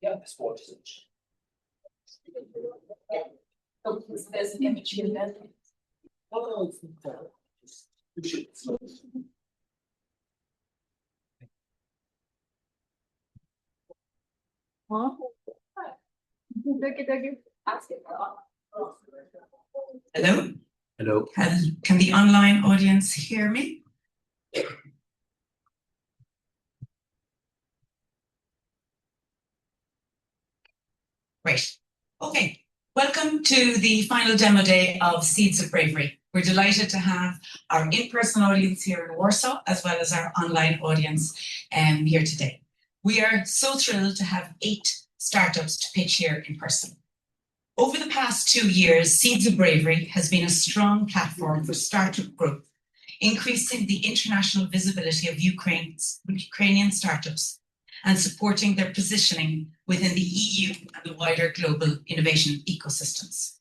Hello? Hello. Can the online audience hear me? Great. Okay. Welcome to the final demo day of Seeds of Bravery. We're delighted to have our in-person audience here in Warsaw, as well as our online audience here today. We are so thrilled to have 8 startups to pitch here in person. Over the past 2 years, Seeds of Bravery has been a strong platform for startup growth, increasing the international visibility of Ukrainian startups and supporting their positioning within the EU and the wider global innovation ecosystems.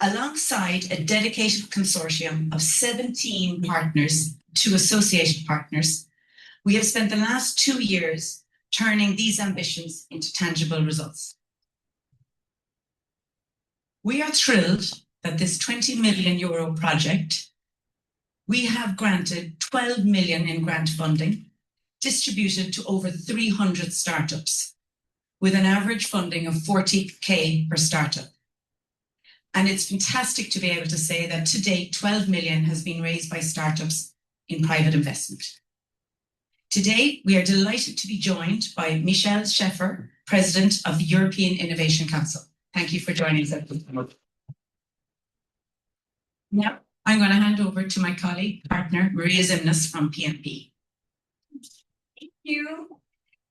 Alongside a dedicated consortium of 17 partners to associated partners, we have spent the last 2 years turning these ambitions into tangible results. We are thrilled that this €20 million project, we have granted 12 million in grant funding, distributed to over 300 startups, with an average funding of 40k per startup. And it's fantastic to be able to say that to date, 12 million has been raised by startups in private investment. Today, we are delighted to be joined by Michel Scheffer, President of the European Innovation Council. Thank you for joining us. Now, I'm going to hand over to my colleague, partner, Maria Zimnas from PMP. Thank you.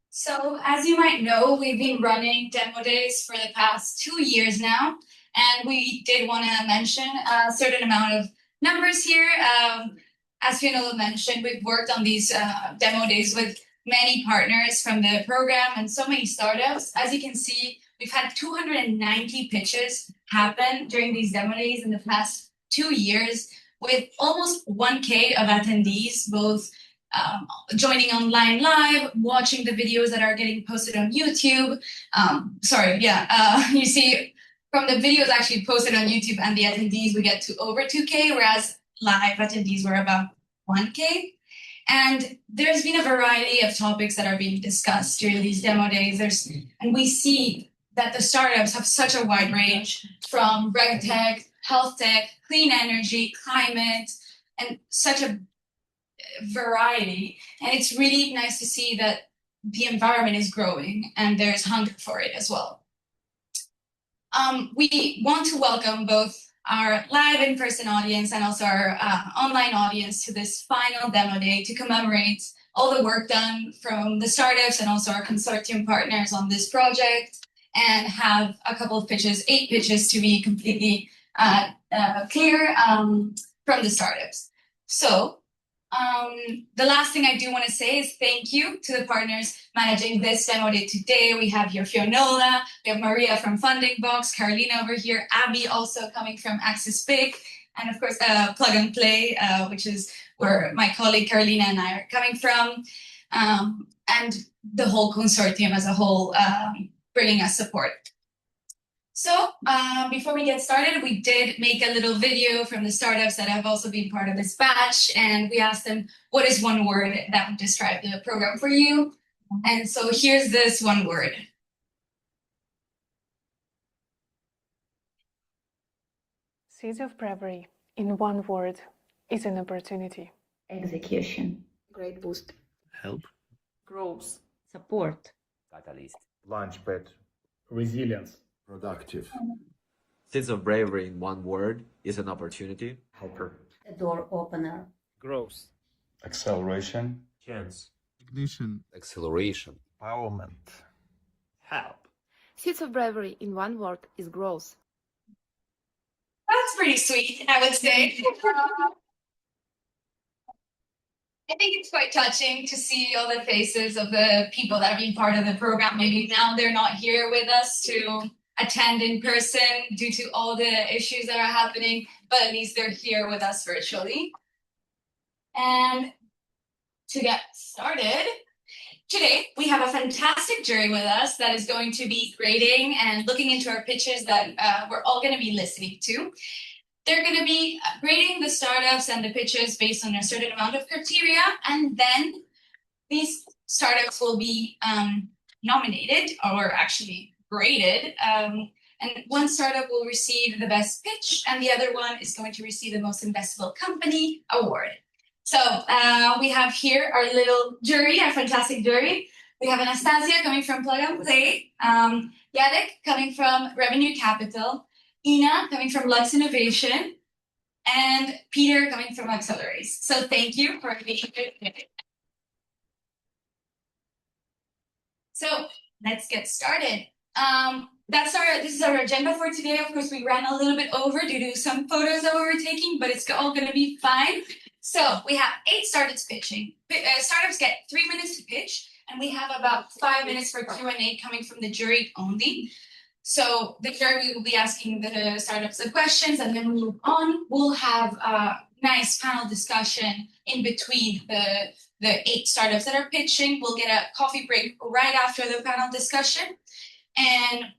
So, as you might know, we've been running demo days for the past 2 years now, and we did want to mention a certain amount of numbers here. As Fiona mentioned, we've worked on these demo days with many partners from the program and so many startups. As you can see, we've had 290 pitches happen during these demo days in the past 2 years, with almost 1K of attendees, both joining online live, watching the videos that are getting posted on YouTube. You see from the videos actually posted on YouTube and the attendees, we get to over 2K, whereas live attendees were about 1K. And there's been a variety of topics that are being discussed during these demo days. And we see that the startups have such a wide range, from reg tech, health tech, clean energy, climate, and such a variety. And it's really nice to see that the environment is growing and there's hunger for it as well. We want to welcome both our live in-person audience and also our online audience to this final demo day to commemorate all the work done from the startups and also our consortium partners on this project, and have a couple of pitches, 8 pitches to be completely clear from the startups. So the last thing I do want to say is thank you to the partners managing this demo day today. We have here Fionola, we have Maria from Funding Box, Carolina over here, Abby also coming from Access Big, and of course Plug and Play, which is where my colleague Carolina and I are coming from, and the whole consortium as a whole bringing us support. So before we get started, we did make a little video from the startups that have also been part of this batch, and we asked them, what is one word that would describe the program for you? And so here's this one word. Seeds of Bravery, in one word, is an opportunity. Execution. Great boost. Help. Growth. Support. Catalyst. Launchpad. Resilience. Productive. Seeds of Bravery in one word is an opportunity. Helper. A door opener. Growth. Acceleration. Chance. Ignition. Acceleration. Empowerment. Help. Seeds of Bravery in one word is growth. That's pretty sweet, I would say. I think it's quite touching to see all the faces of the people that have been part of the program. Maybe now they're not here with us to attend in person due to all the issues that are happening, but at least they're here with us virtually. And to get started, today we have a fantastic jury with us that is going to be grading and looking into our pitches that we're all going to be listening to. They're going to be grading the startups and the pitches based on a certain amount of criteria, and then these startups will be nominated or actually graded. And one startup will receive the best pitch, and the other one is going to receive the most investable company award. So we have here our little jury, our fantastic jury. We have Anastasia coming from Plug and Play, Yadek coming from Revenue Capital, Ina coming from Lux Innovation, and Peter coming from Accelerates. So thank you for being here today. So let's get started. This is our agenda for today. Of course, we ran a little bit over due to some photos that we were taking, but it's all going to be fine. So we have 8 startups pitching. Startups get 3 minutes to pitch, and we have about 5 minutes for Q&A coming from the jury only. So the jury will be asking the startups the questions, and then we move on. We'll have a nice panel discussion in between the 8 startups that are pitching. We'll get a coffee break right after the panel discussion. And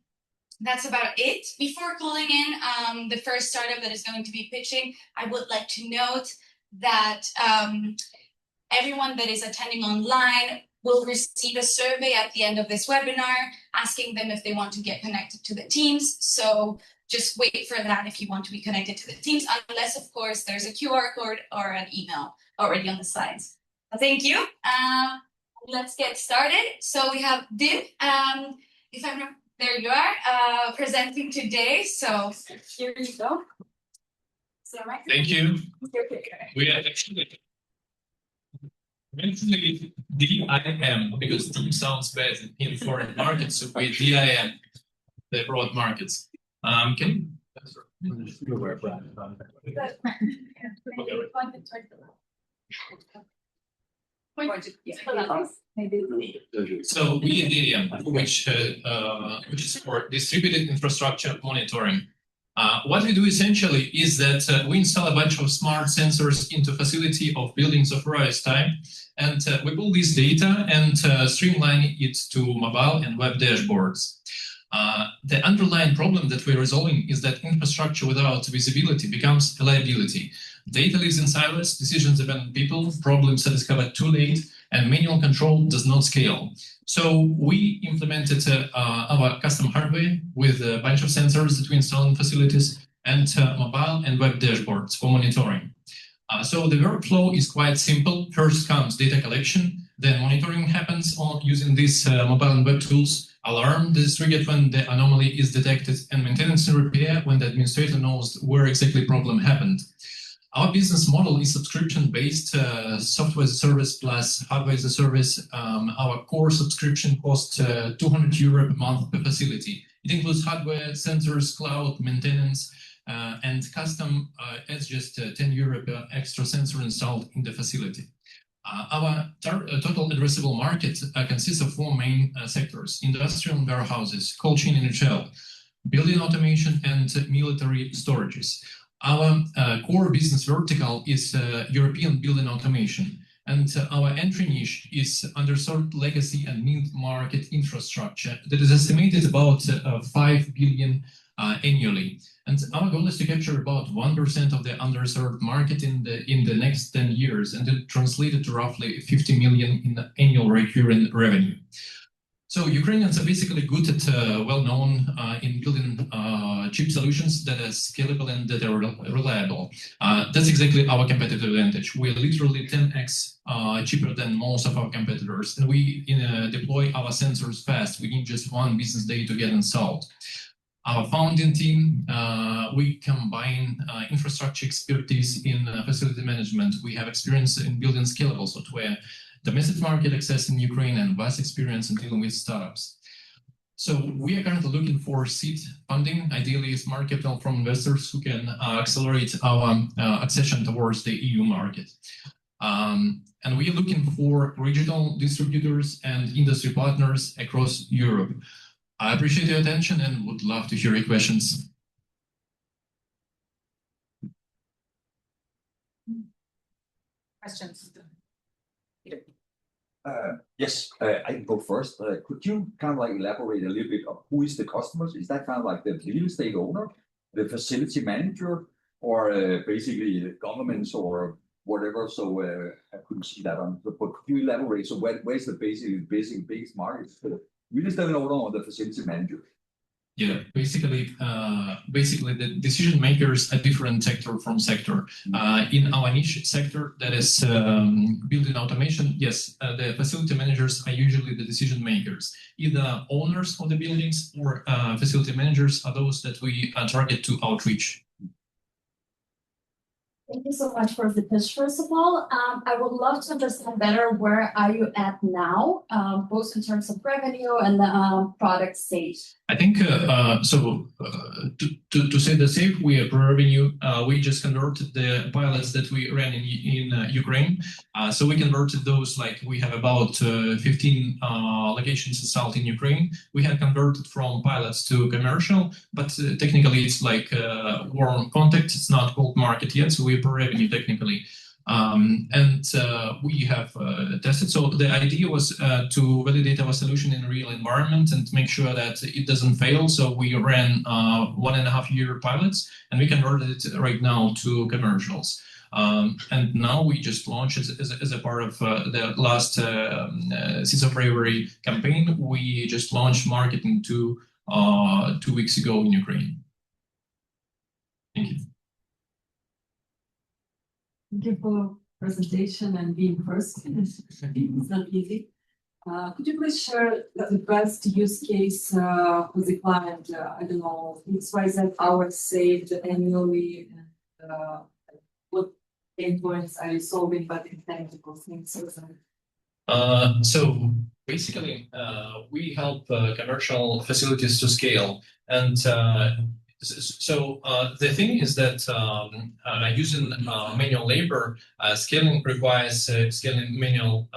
that's about it. Before calling in the first startup that is going to be pitching, I would like to note that everyone that is attending online will receive a survey at the end of this webinar asking them if they want to get connected to the teams. So just wait for that if you want to be connected to the teams, unless, of course, there's a QR code or an email already on the slides. Thank you. Let's get started. So we have Dim. If I'm not, there you are, presenting today. So here you go. Thank you. We are actually DIM because DIM sounds better in foreign markets, so we DIM, the broad markets. Can you? So we DIM, which is for distributed infrastructure monitoring. What we do essentially is that we install a bunch of smart sensors into facility of buildings of various type, and we pull this data and streamline it to mobile and web dashboards. The underlying problem that we're resolving is that infrastructure without visibility becomes a liability. Data lives in silos, decisions depend on people, problems are discovered too late, and manual control does not scale. So we implemented our custom hardware with a bunch of sensors that we install in facilities and mobile and web dashboards for monitoring. So the workflow is quite simple. First comes data collection, then monitoring happens using these mobile and web tools. Alarm is triggered when the anomaly is detected, and maintenance and repair when the administrator knows where exactly problem happened. Our business model is subscription-based, software as a service plus hardware as a service. Our core subscription costs €200 per month per facility. It includes hardware, sensors, cloud, maintenance, and custom adds just €10 per extra sensor installed in the facility. Our total addressable market consists of 4 main sectors: industrial and warehouses, cold chain and retail, building automation, and military storages. Our core business vertical is European building automation, and our entry niche is underserved legacy and mid-market infrastructure that is estimated about 5 billion annually. And our goal is to capture about 1% of the underserved market in the next 10 years, and it translated to roughly 50 million in annual recurring revenue. So Ukrainians are basically good at, well-known in building cheap solutions that are scalable and that are reliable. That's exactly our competitive advantage. We're literally 10x cheaper than most of our competitors, and we deploy our sensors fast within just 1 business day to get installed. Our founding team, we combine infrastructure expertise in facility management. We have experience in building scalable software, domestic market access in Ukraine, and vast experience in dealing with startups. So we are currently looking for seed funding, ideally smart capital from investors who can accelerate our accession towards the EU market. And we are looking for regional distributors and industry partners across Europe. I appreciate your attention and would love to hear your questions. Questions? Peter. Yes, I can go first. Could you kind of like elaborate a little bit of who is the customers? Is that kind of like the real estate owner, the facility manager, or basically the governments or whatever? So I couldn't see that on. But could you elaborate? So where's the biggest market? The real estate owner or the facility manager? Yeah, basically, the decision makers are different sector from sector. In our niche sector, that is building automation, yes, the facility managers are usually the decision makers. Either owners of the buildings or facility managers are those that we target to outreach. Thank you so much for the pitch. First of all, I would love to understand better where are you at now, both in terms of revenue and product stage. I think to say the same, we are revenue. We just converted the pilots that we ran in Ukraine. So we converted those, like we have about 15 locations installed in Ukraine. We have converted from pilots to commercial, but technically it's like warm contact. It's not cold market yet, so we're per revenue technically. We have tested. So the idea was to validate our solution in a real environment and make sure that it doesn't fail. So we ran 1.5-year pilots, and we converted it right now to commercials. And now we just launched as a part of the last Seeds of Bravery campaign. We just launched marketing 2 weeks ago in Ukraine. Thank you. Thank you for presentation and being first. It's not easy. Could you please share the best use case for the client? I don't know, XYZ hours saved annually, and what pain points are you solving, but in technical things? So basically, we help commercial facilities to scale, and so the thing is that using manual labor, scaling requires scaling manual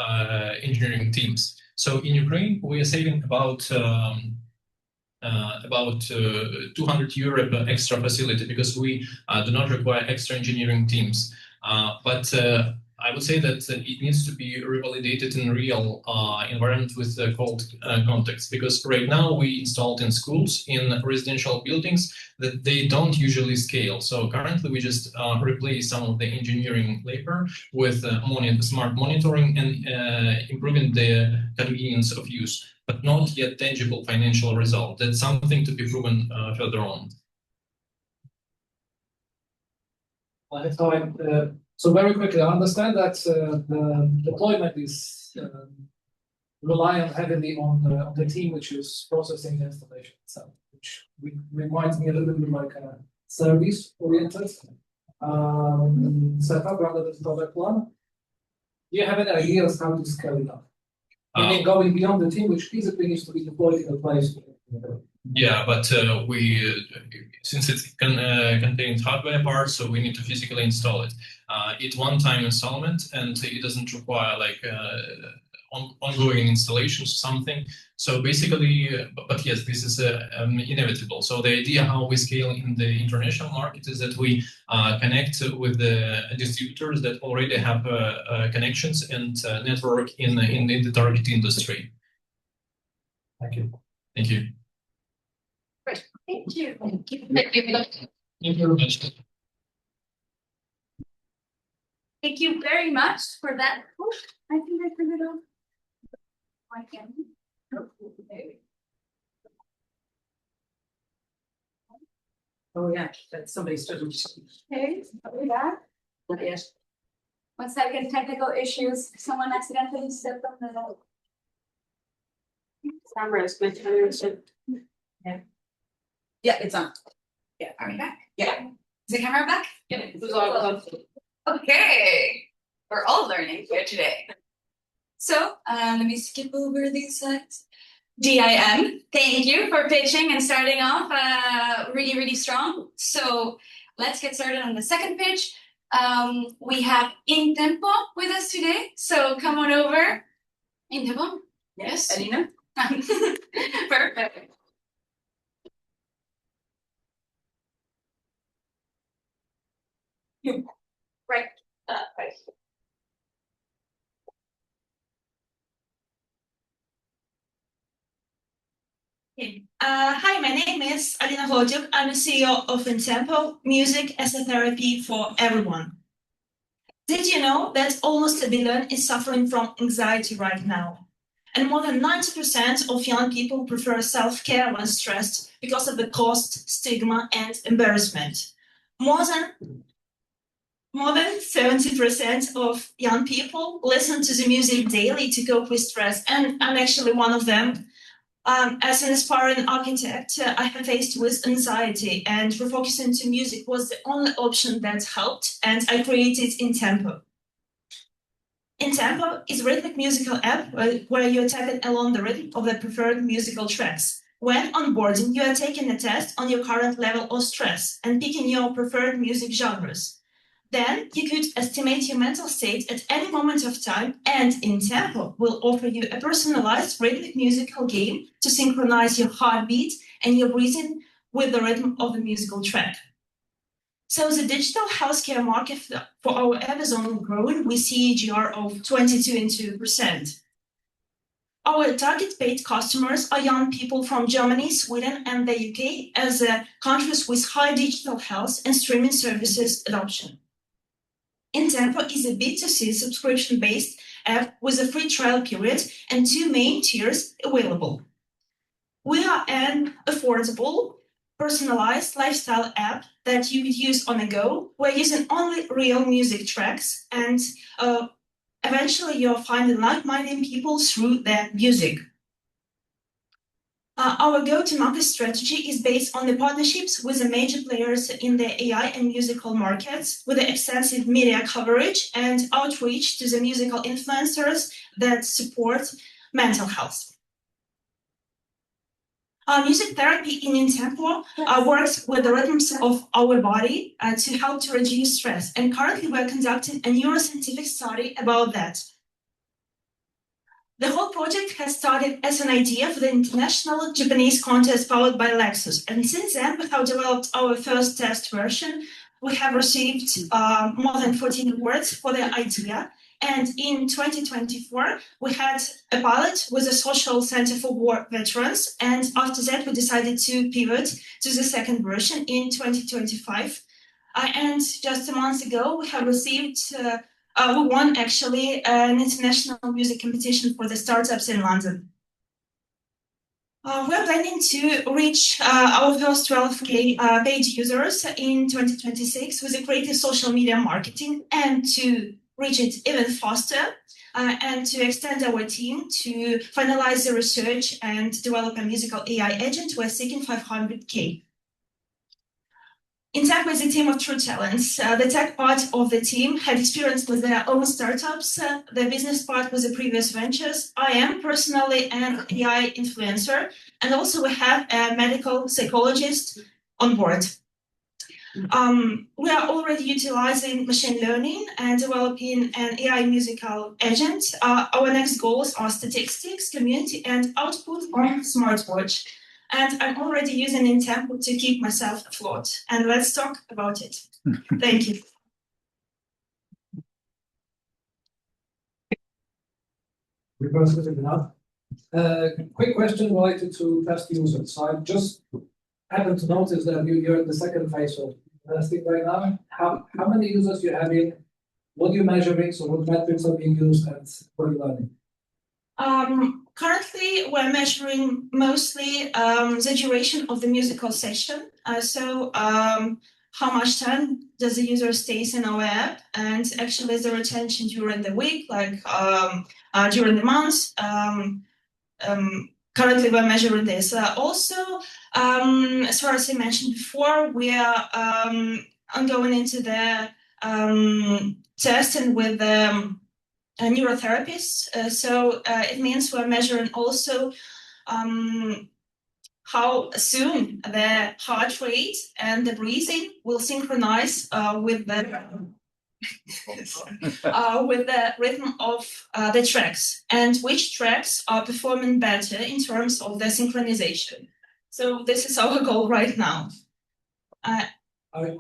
engineering teams. So in Ukraine, we are saving about 200 euro per extra facility because we do not require extra engineering teams. But I would say that it needs to be revalidated in real environment with cold context, because right now we installed in schools, in residential buildings, that they don't usually scale. So currently we just replace some of the engineering labor with smart monitoring and improving the convenience of use, but not yet tangible financial result. That's something to be proven further on. So very quickly, I understand that the deployment is reliant heavily on the team which is processing the installation itself, which reminds me a little bit like a service-oriented setup rather than product one. Do you have any ideas how to scale it up? Meaning going beyond the team, which physically needs to be deployed in a place. Yeah, but since it contains hardware parts, so we need to physically install it. It's one-time installment, and it doesn't require like ongoing installations or something. So basically, but yes, this is inevitable. So the idea how we scale in the international market is that we connect with the distributors that already have connections and network in the target industry. Thank you. Thank you. Thank you. Thank you very much. Thank you very much for that. Oh, I think I turned it off. Why can't we? Oh yeah, that somebody stood. Okay, are we back? Yes. 1 second, technical issues. Someone accidentally stepped on the Camera is good. Yeah. Yeah, it's on. Yeah, are we back? Yeah. Is the camera back? Yeah, it was all on. Okay, we're all learning here today. So let me skip over these slides. DIM, thank you for pitching and starting off really, really strong. So let's get started on the second pitch. We have In Tempo with us today. So come on over. In Tempo. Yes. Alina? Perfect. Right. Right. Hi, my name is Alina Hodyuk. I'm the CEO of Intempo, Music as a Therapy for Everyone. Did you know that almost 1 billion is suffering from anxiety right now? And more than 90% of young people prefer self-care when stressed because of the cost, stigma, and embarrassment. More than 70% of young people listen to the music daily to cope with stress, and I'm actually one of them. As an aspiring architect, I have faced with anxiety, and refocusing to music was the only option that helped, and I created Intempo. Intempo is a rhythmic musical app where you tap it along the rhythm of the preferred musical tracks. When onboarding, you are taking a test on your current level of stress and picking your preferred music genres. Then you could estimate your mental state at any moment of time, and Intempo will offer you a personalized rhythmic musical game to synchronize your heartbeat and your breathing with the rhythm of the musical track. So the digital healthcare market for our app is only growing with CAGR of 22%. Our target paid customers are young people from Germany, Sweden, and the UK as countries with high digital health and streaming services adoption. Intempo is a B2C subscription-based app with a free trial period and 2 main tiers available. We are an affordable, personalized lifestyle app that you could use on the go. We're using only real music tracks, and eventually you're finding like-minded people through their music. Our go-to-market strategy is based on the partnerships with the major players in the AI and musical markets, with the extensive media coverage and outreach to the musical influencers that support mental health. Music therapy in Intempo works with the rhythms of our body to help to reduce stress, and currently we're conducting a neuroscientific study about that. The whole project has started as an idea for the international Japanese contest powered by Lexus. And since then, we have developed our first test version. We have received more than 14 awards for the idea. And in 2024, we had a pilot with the Social Center for War Veterans. And after that, we decided to pivot to the second version in 2025. And just a month ago, we have received we won actually an international music competition for the startups in London. We're planning to reach our first 12K paid users in 2026 with a creative social media marketing, and to reach it even faster and to extend our team to finalize the research and develop a musical AI agent. We're seeking 500K. Intempo is a team of true talents. The tech part of the team had experience with their own startups. The business part was the previous ventures. I am personally an AI influencer, and also we have a medical psychologist on board. We are already utilizing machine learning and developing an AI musical agent. Our next goals are statistics, community, and output on smartwatch. And I'm already using Intempo to keep myself afloat. And let's talk about it. Thank you. Quick question related to test users. So I just happened to notice that you're in the second phase of testing right now. How many users you having? What are you measuring? So what metrics are being used, and what are you learning? Currently, we're measuring mostly the duration of the musical session. How much time does the user stays in our app, and actually the retention during the week, like during the month. Currently, we're measuring this. Also, as far as I mentioned before, we are going into the testing with neurotherapists. It means we're measuring also how soon the heart rate and the breathing will synchronize with the rhythm of the tracks, and which tracks are performing better in terms of the synchronization. So this is our goal right now. Are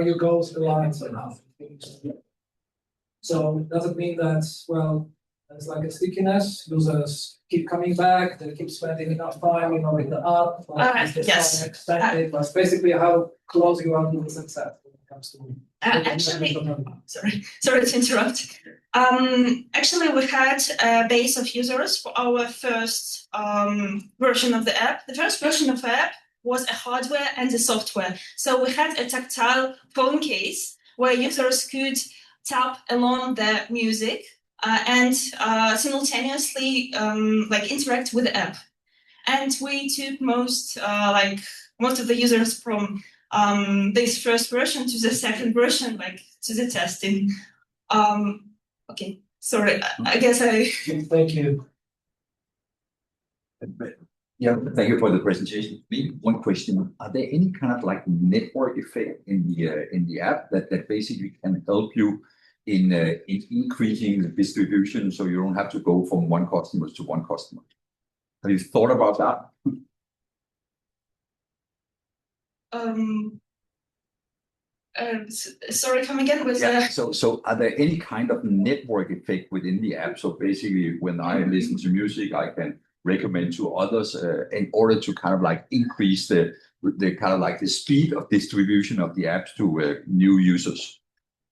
your goals aligned enough? So does it mean that, well, There's like a stickiness. Users keep coming back. They keep spending enough time, in the app. Yes. Expected. That's basically how close you are to the success when it comes to. Actually, sorry to interrupt. Actually, we had a base of users for our first version of the app. The first version of the app was a hardware and a software. So we had a tactile phone case where users could tap along the music and simultaneously interact with the app. And we took most of the users from this first version to the second version, to the testing. Okay, sorry, I guess I. Thank you. Yeah, thank you for the presentation. Maybe one question: are there any kind of network effect in the app that basically can help you in increasing the distribution, so you don't have to go from one customer to one customer? Have you thought about that? Sorry, come again with So are there any kind of network effect within the app? So basically, when I listen to music, I can recommend to others in order to kind of increase the the speed of distribution of the apps to new users.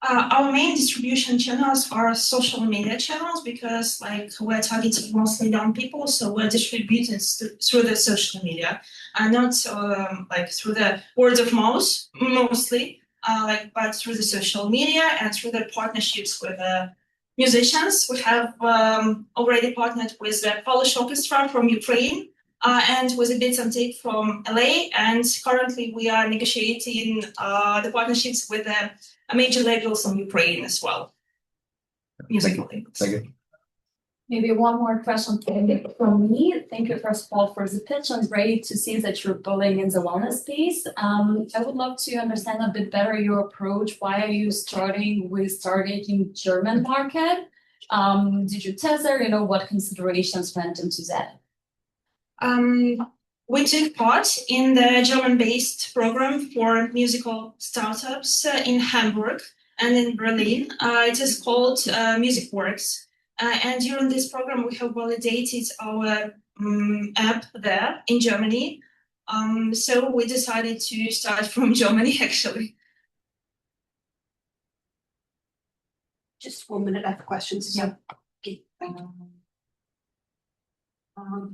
Our main distribution channels are social media channels because we're targeting mostly young people, so we're distributing through the social media, and not through the word of mouth mostly, but through the social media and through the partnerships with musicians. We have already partnered with the Polish orchestra from Ukraine and with a bit and take from LA, and currently we are negotiating the partnerships with the major labels from Ukraine as well. Musical labels. Thank you. Maybe one more question from me. Thank you, first of all, for the pitch, and great to see that you're building in the wellness space. I would love to understand a bit better your approach. Why are you starting with targeting German market? Did you test there? What considerations went into that? We took part in the German-based program for musical startups in Hamburg and in Berlin. It is called MusicWorks. And during this program, we have validated our app there in Germany. So we decided to start from Germany, actually. Just 1 minute, I have questions. Yeah. Okay.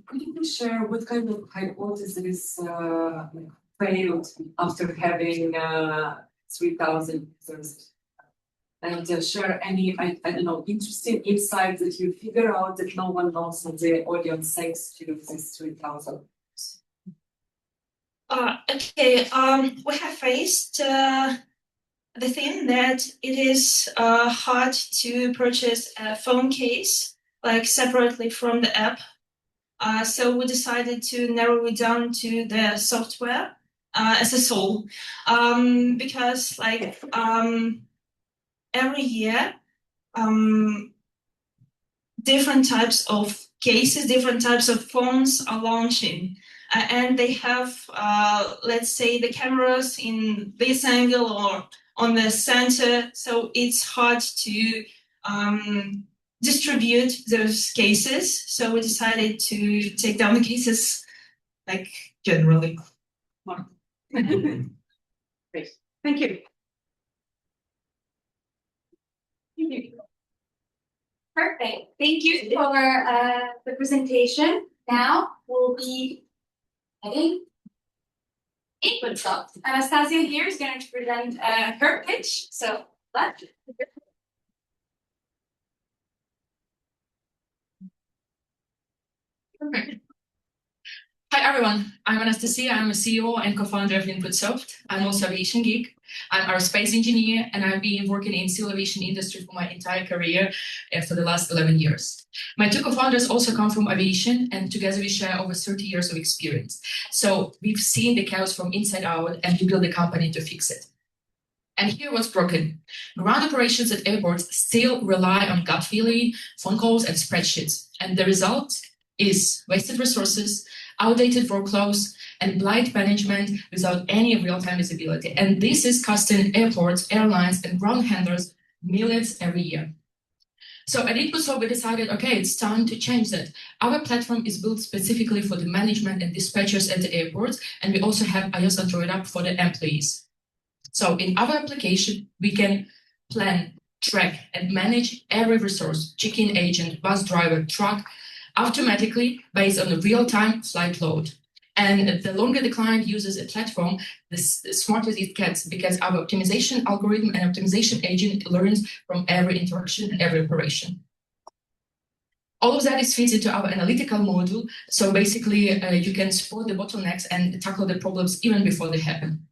Could you please share what kind of hypothesis failed after having 3,000 users? And share any, I don't know, interesting insights that you figure out that no one knows of the audience thanks to this 3,000. Okay, we have faced the thing that it is hard to purchase a phone case separately from the app. So we decided to narrow it down to the software as a whole, because every year different types of cases, different types of phones are launching, and they have, let's say, the cameras in this angle or on the center, so it's hard to distribute those cases. So we decided to take down the cases generally. Great. Thank you. Perfect. Thank you for the presentation. Now we'll be heading Inputsoft. Anastasia here is going to present her pitch. So let's. Perfect. Hi everyone, I'm Anastasia. I'm a CEO and co-founder of Inputsoft. I'm also aviation geek. I'm an aerospace engineer, and I've been working in civil aviation industry for my entire career for the last 11 years. My two co-founders also come from aviation, and together we share over 30 years of experience. So we've seen the chaos from inside out, and we built a company to fix it. And here what's broken. Ground operations at airports still rely on gut feeling, phone calls, and spreadsheets. And the result is wasted resources, outdated workflows, and blind management without any real-time visibility. And this is costing airports, airlines, and ground handlers millions every year. So at InputSoft, we decided, okay, it's time to change that. Our platform is built specifically for the management and dispatchers at the airports, and we also have iOS Android app for the employees. So in our application, we can plan, track, and manage every resource, check-in agent, bus driver, truck, automatically based on the real-time flight load. And the longer the client uses a platform, the smarter it gets, because our optimization algorithm and optimization agent learns from every interaction and every operation. All of that is fed into our analytical module. So basically, you can spot the bottlenecks and tackle the problems even before they happen.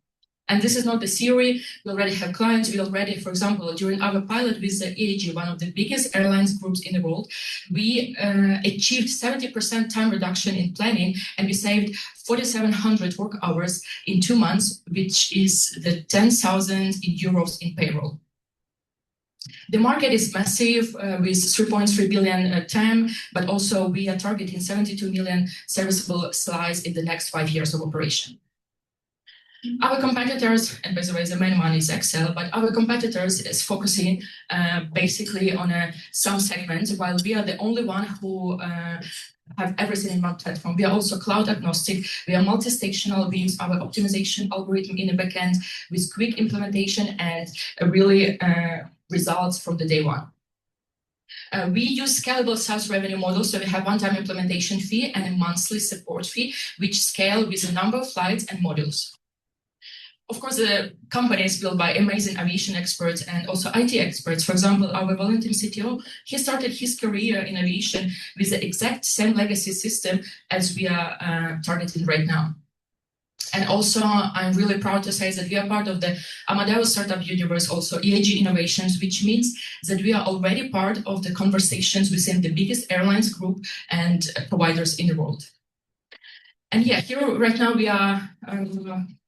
And this is not the theory. We already have clients. We already, for example, during our pilot with the EAG, one of the biggest airlines groups in the world, we achieved 70% time reduction in planning, and we saved 4,700 work hours in 2 months, which is the 10,000 euros in payroll. The market is massive with 3.3 billion TAM, but also we are targeting 72 million serviceable slides in the next 5 years of operation. Our competitors, and by the way, the main one is Excel, but our competitors is focusing basically on some segments, while we are the only one who have everything in one platform. We are also cloud agnostic. We are multi-stational. We use our optimization algorithm in the backend with quick implementation and really results from the day one. We use scalable SaaS revenue models, so we have one-time implementation fee and a monthly support fee, which scale with the number of flights and modules. Of course, the company is built by amazing aviation experts and also IT experts. For example, our Valentin CTO, he started his career in aviation with the exact same legacy system as we are targeting right now. And also, I'm really proud to say that we are part of the Amadeus startup universe, also EAG Innovations, which means that we are already part of the conversations within the biggest airlines group and providers in the world. And yeah, here right now we are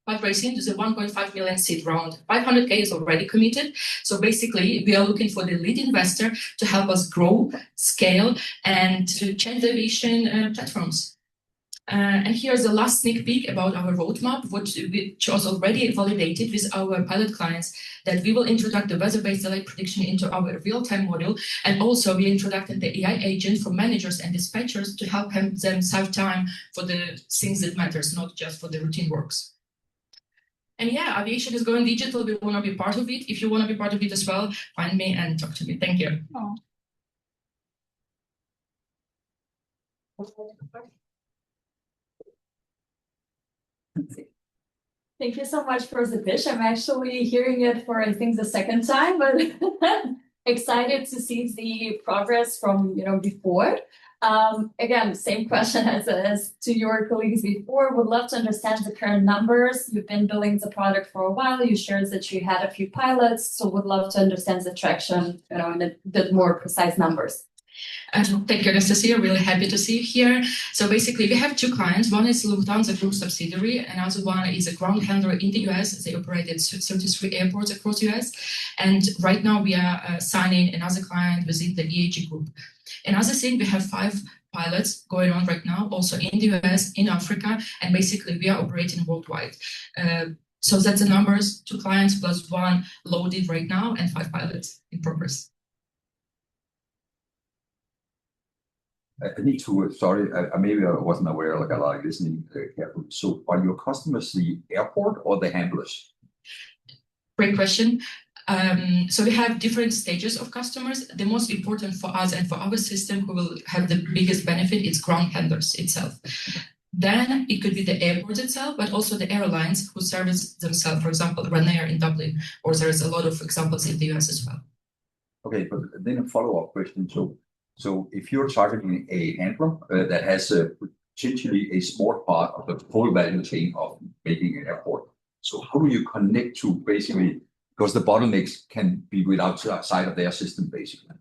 fundraising to the 1.5 million seed round. 500K is already committed. So basically, we are looking for the lead investor to help us grow, scale, and to change the aviation platforms. And here's the last sneak peek about our roadmap, which was already validated with our pilot clients, that we will introduce the weather-based delay prediction into our real-time model. And also we introduced the AI agent for managers and dispatchers to help them save time for the things that matters, not just for the routine works. And yeah, aviation is going digital. We want to be part of it. If you want to be part of it as well, find me and talk to me. Thank you. Oh. Thank you so much for the pitch. I'm actually hearing it for, I think, the second time, but excited to see the progress from before. Again, same question as to your colleagues before. Would love to understand the current numbers. You've been building the product for a while. You shared that you had a few pilots, so would love to understand the traction, in a bit more precise numbers. Thank you, Anastasia. Really happy to see you here. So basically, we have two clients. One is Lufthansa Group subsidiary. Another one is a ground handler in the US. They operate at 33 airports across the US. And right now, we are signing another client within the EAG Group. Another thing, we have 5 pilots going on right now, also in the US, in Africa, and basically we are operating worldwide. So that's the numbers: 2 clients plus 1 loaded right now, and 5 pilots in progress. I need to, sorry, maybe I wasn't aware, like a lot of listening carefully. So are your customers the airport or the handlers? Great question. So we have different stages of customers. The most important for us and for our system, who will have the biggest benefit, is ground handlers itself. Then it could be the airport itself, but also the airlines who service themselves, for example, Ryanair in Dublin, or there's a lot of examples in the US as well. Okay, but then a follow-up question. So if you're targeting a handler that has potentially a small part of the whole value chain of making an airport, so how do you connect to basically, because the bottlenecks can be outside of their system, basically?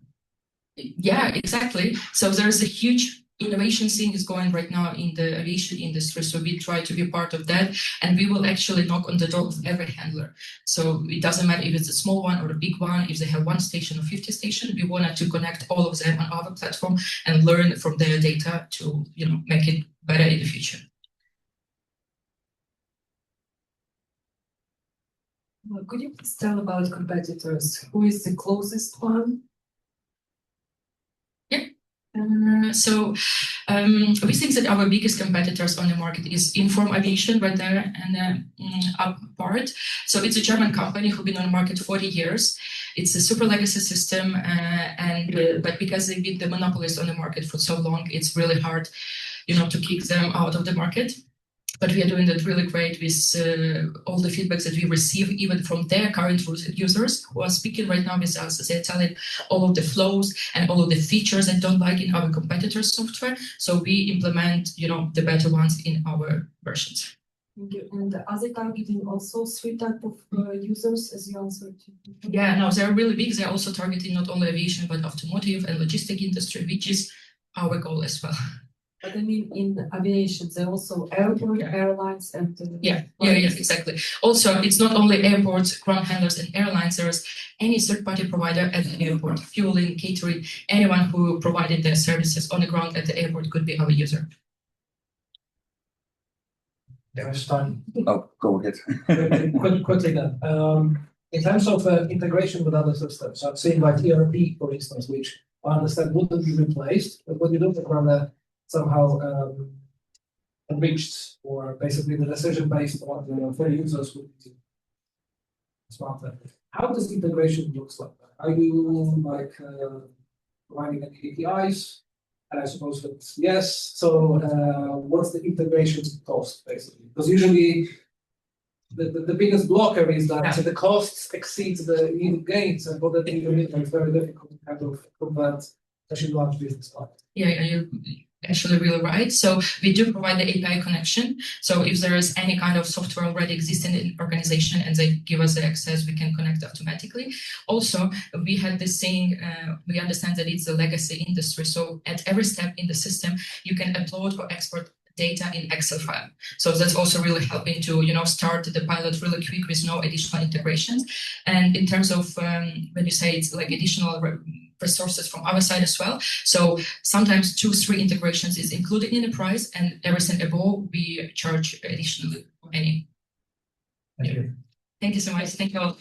Yeah, exactly. So there's a huge innovation scene is going right now in the aviation industry. So we try to be part of that, and we will actually knock on the door of every handler. So it doesn't matter if it's a small one or a big one, if they have 1 station or 50 stations, we wanted to connect all of them on our platform and learn from their data to, make it better in the future. Could you please tell about competitors? Who is the closest one? We think that our biggest competitors on the market is Inform Aviation right there and up part. So it's a German company who've been on the market 40 years. It's a super legacy system, but because they've been the monopolist on the market for so long, it's really hard, to kick them out of the market. But we are doing that really great with all the feedbacks that we receive, even from their current users who are speaking right now with us. They're telling all of the flows and all of the features they don't like in our competitors' software. So we implement, the better ones in our versions. Thank you. And are they targeting also three type of users as you answered? Yeah, no, they're really big. They're also targeting not only aviation, but automotive and logistic industry, which is our goal as well. But I mean, in aviation, there are also airport, airlines, and yeah, exactly. Also, it's not only airports, ground handlers, and airlines. There's any third-party provider at the airport, fueling, catering, anyone who provided their services on the ground at the airport could be our user. Next time. Oh, go ahead. Quickly then. In terms of integration with other systems, so I'm saying like ERP, for instance, which I understand wouldn't be replaced, but what you don't rather somehow enriched, or basically the decision based on the users would be smarter. How does integration looks like? Are you like providing any APIs? And I suppose that yes. So what's the integration cost basically? Because usually the biggest blocker is that the costs exceeds the gains, and for that it's very difficult to kind of convert especially large business. Yeah, you're actually really right. So we do provide the API connection. So if there is any kind of software already existing in the organization and they give us the access, we can connect automatically. Also, we had this saying, we understand that it's a legacy industry. So at every step in the system, you can upload or export data in Excel file. So that's also really helping to, start the pilot really quick with no additional integrations. And in terms of when you say it's like additional resources from our side as well. So sometimes 2-3 integrations is included in the price, and everything above we charge additionally for any. Thank you. Thank you so much. Thank you all.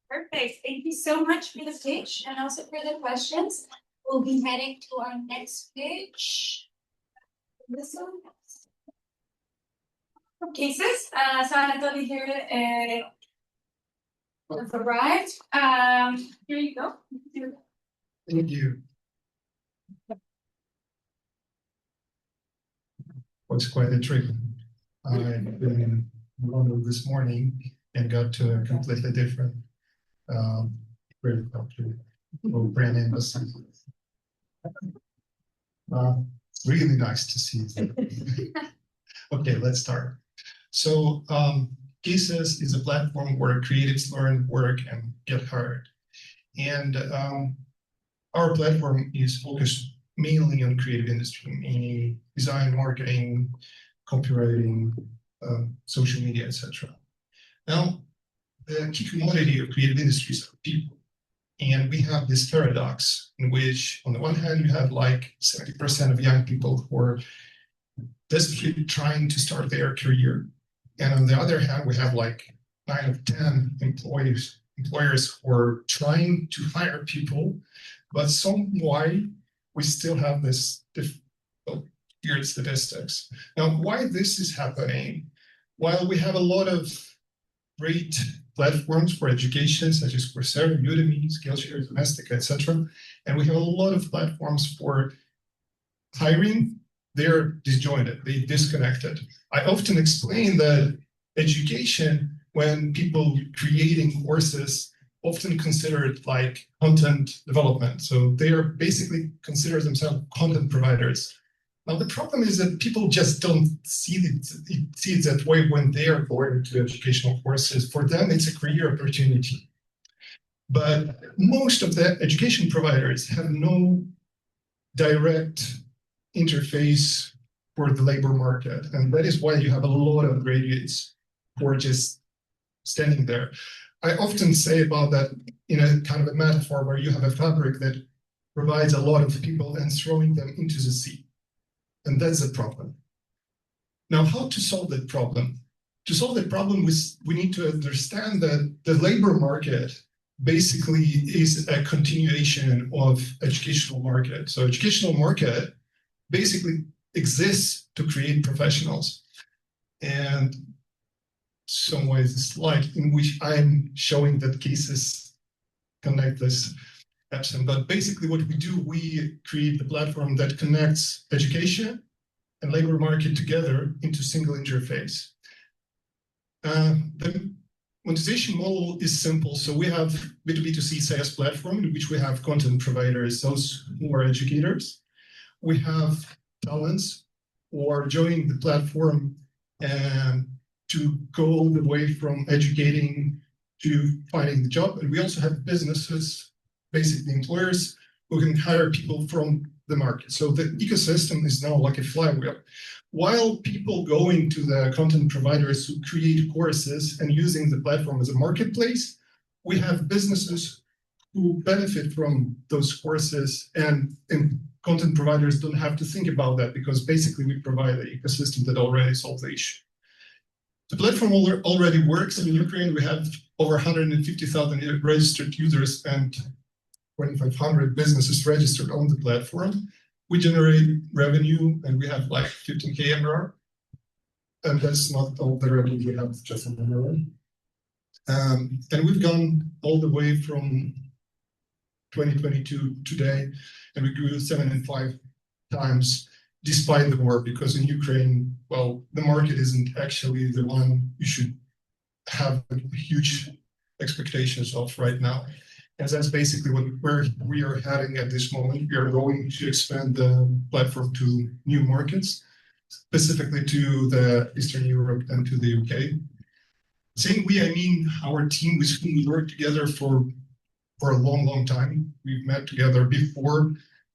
Perfect. Thank you so much for the pitch and also for the questions. We'll be heading to our next pitch. This one. Cases. So Anatoly here has arrived. Here you go. Thank you. Was quite a trip. I've been in London this morning and got to a completely different country or brand embassy. Really nice to see you. Okay, let's start. So Cases is a platform where creatives learn, work, and get hired. And our platform is focused mainly on creative industry, meaning design, marketing, copywriting, social media, etc. Now, the key commodity of creative industries are people. And we have this paradox in which, on the one hand, you have like 70% of young people who are desperately trying to start their career. And on the other hand, we have like 9 of 10 employers who are trying to hire people, but some why we still have this weird statistics. Now, why this is happening? While we have a lot of great platforms for education, such as Coursera, Udemy, Skillshare, Domestika, etc., and we have a lot of platforms for hiring, they're disjointed, they disconnected. I often explain that education, when people creating courses, often consider it like content development. So they are basically consider themselves content providers. Now, the problem is that people just don't see it that way when they are going to educational courses. For them, it's a career opportunity. But most of the education providers have no direct interface for the labor market. And that is why you have a lot of graduates who are just standing there. I often say about that in a kind of a metaphor where you have a fabric that provides a lot of people and throwing them into the sea. And that's the problem. Now, how to solve that problem? To solve that problem, we need to understand that the labor market basically is a continuation of educational market. So educational market basically exists to create professionals. And some ways it's like in which I'm showing that cases connect this absent. But basically what we do, we create the platform that connects education and labor market together into single interface. The monetization model is simple. So we have B2B2C SaaS platform in which we have content providers, those who are educators. We have talents who are joining the platform and to go all the way from educating to finding the job. And we also have businesses, basically employers, who can hire people from the market. So the ecosystem is now like a flywheel. While people going to the content providers who create courses and using the platform as a marketplace, we have businesses who benefit from those courses, and content providers don't have to think about that because basically we provide an ecosystem that already solves the issue. The platform already works. In Ukraine, we have over 150,000 registered users and 2,500 businesses registered on the platform. We generate revenue and we have like 15K MRR. And that's not all the revenue we have just on MRR. And we've gone all the way from 2022 today, and we grew 7 and 5 times despite the war, because in Ukraine, well, the market isn't actually the one you should have huge expectations of right now. And that's basically where we are heading at this moment. We are going to expand the platform to new markets, specifically to the Eastern Europe and to the UK. Saying we, I mean our team with whom we work together for a long, long time. We've met together before.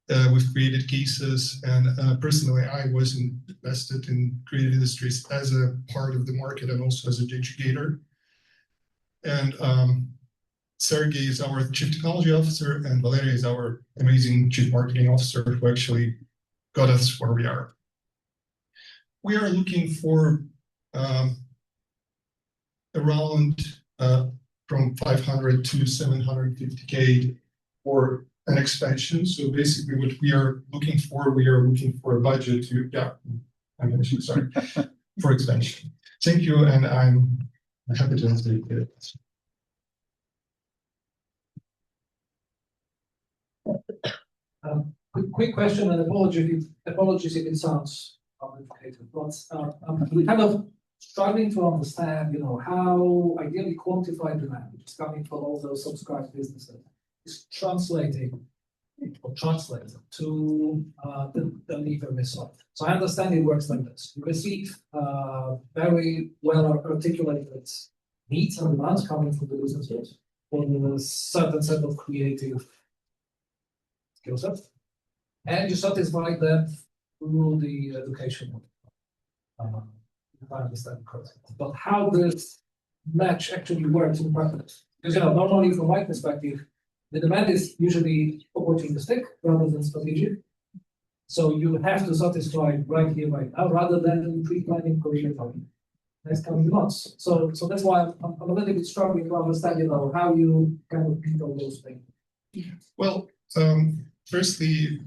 We've created cases, and personally, I was invested in creative industries as a part of the market and also as an educator. And Sergey is our chief technology officer, and Valeria is our amazing chief marketing officer who actually got us where we are. We are looking for around from 500 to 750K for an expansion. So basically what we are looking for a budget to, sorry, for expansion. Thank you, and I'm happy to answer it. Quick question, and apologies if it sounds complicated, but I'm kind of struggling to understand, how ideally quantified demand, which is coming from all those subscribed businesses, is translating to the lever result. So I understand it works like this. You receive very well articulated needs and demands coming from the businesses for a certain set of creative skill sets, and you satisfy them through the education model. If I understand correctly. But how does match actually works in practice? Because normally from my perspective, the demand is usually opportunistic rather than strategic. So you have to satisfy right here, right now, rather than pre-planning career time next coming months. So that's why I'm a little bit struggling to understand, how you kind of beat all those things. Well, firstly,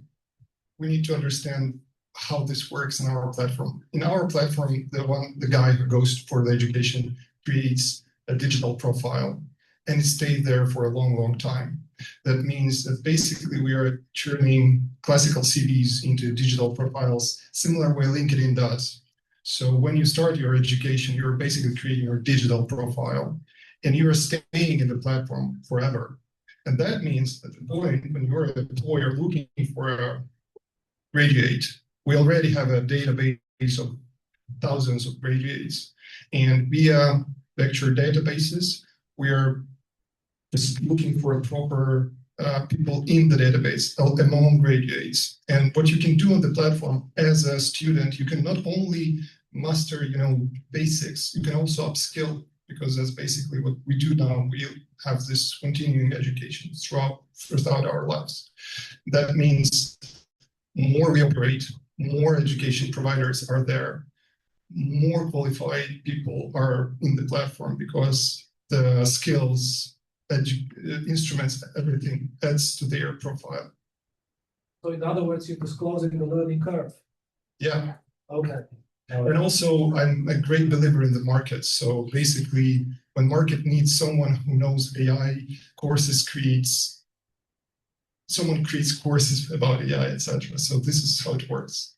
we need to understand how this works in our platform. In our platform, the guy who goes for the education creates a digital profile and it stays there for a long, long time. That means that basically we are turning classical CVs into digital profiles, similar way LinkedIn does. So when you start your education, you're basically creating your digital profile and you're staying in the platform forever. And that means that the point when you're an employer looking for a graduate, we already have a database of thousands of graduates, and via vector databases, we are just looking for proper people in the database among graduates. And what you can do on the platform as a student, you can not only master, basics, you can also upskill, because that's basically what we do now. We have this continuing education throughout our lives. That means more we operate, more education providers are there, more qualified people are in the platform, because the skills instruments, everything adds to their profile. So in other words, you're disclosing the learning curve. Yeah. Okay. And also, I'm a great believer in the market. So basically, when market needs someone who knows AI, someone creates courses about AI, etc. So this is how it works.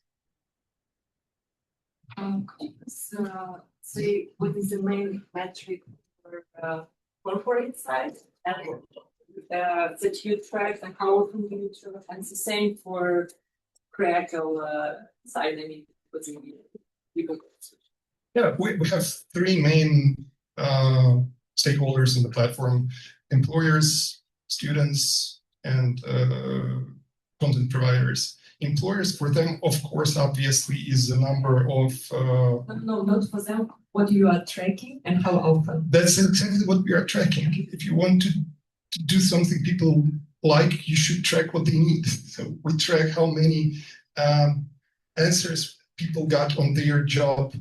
Could you please say what is the main metric for corporate side that you track, and how often you track, and it's the same for critical side? I mean, what's in the Yeah, we have three main stakeholders in the platform: employers, students, and content providers. Employers, for them, of course, obviously, is the number of... No, not for them. What you are tracking and how often? That's exactly what we are tracking. If you want to do something people like, you should track what they need. So we track how many answers people got on their job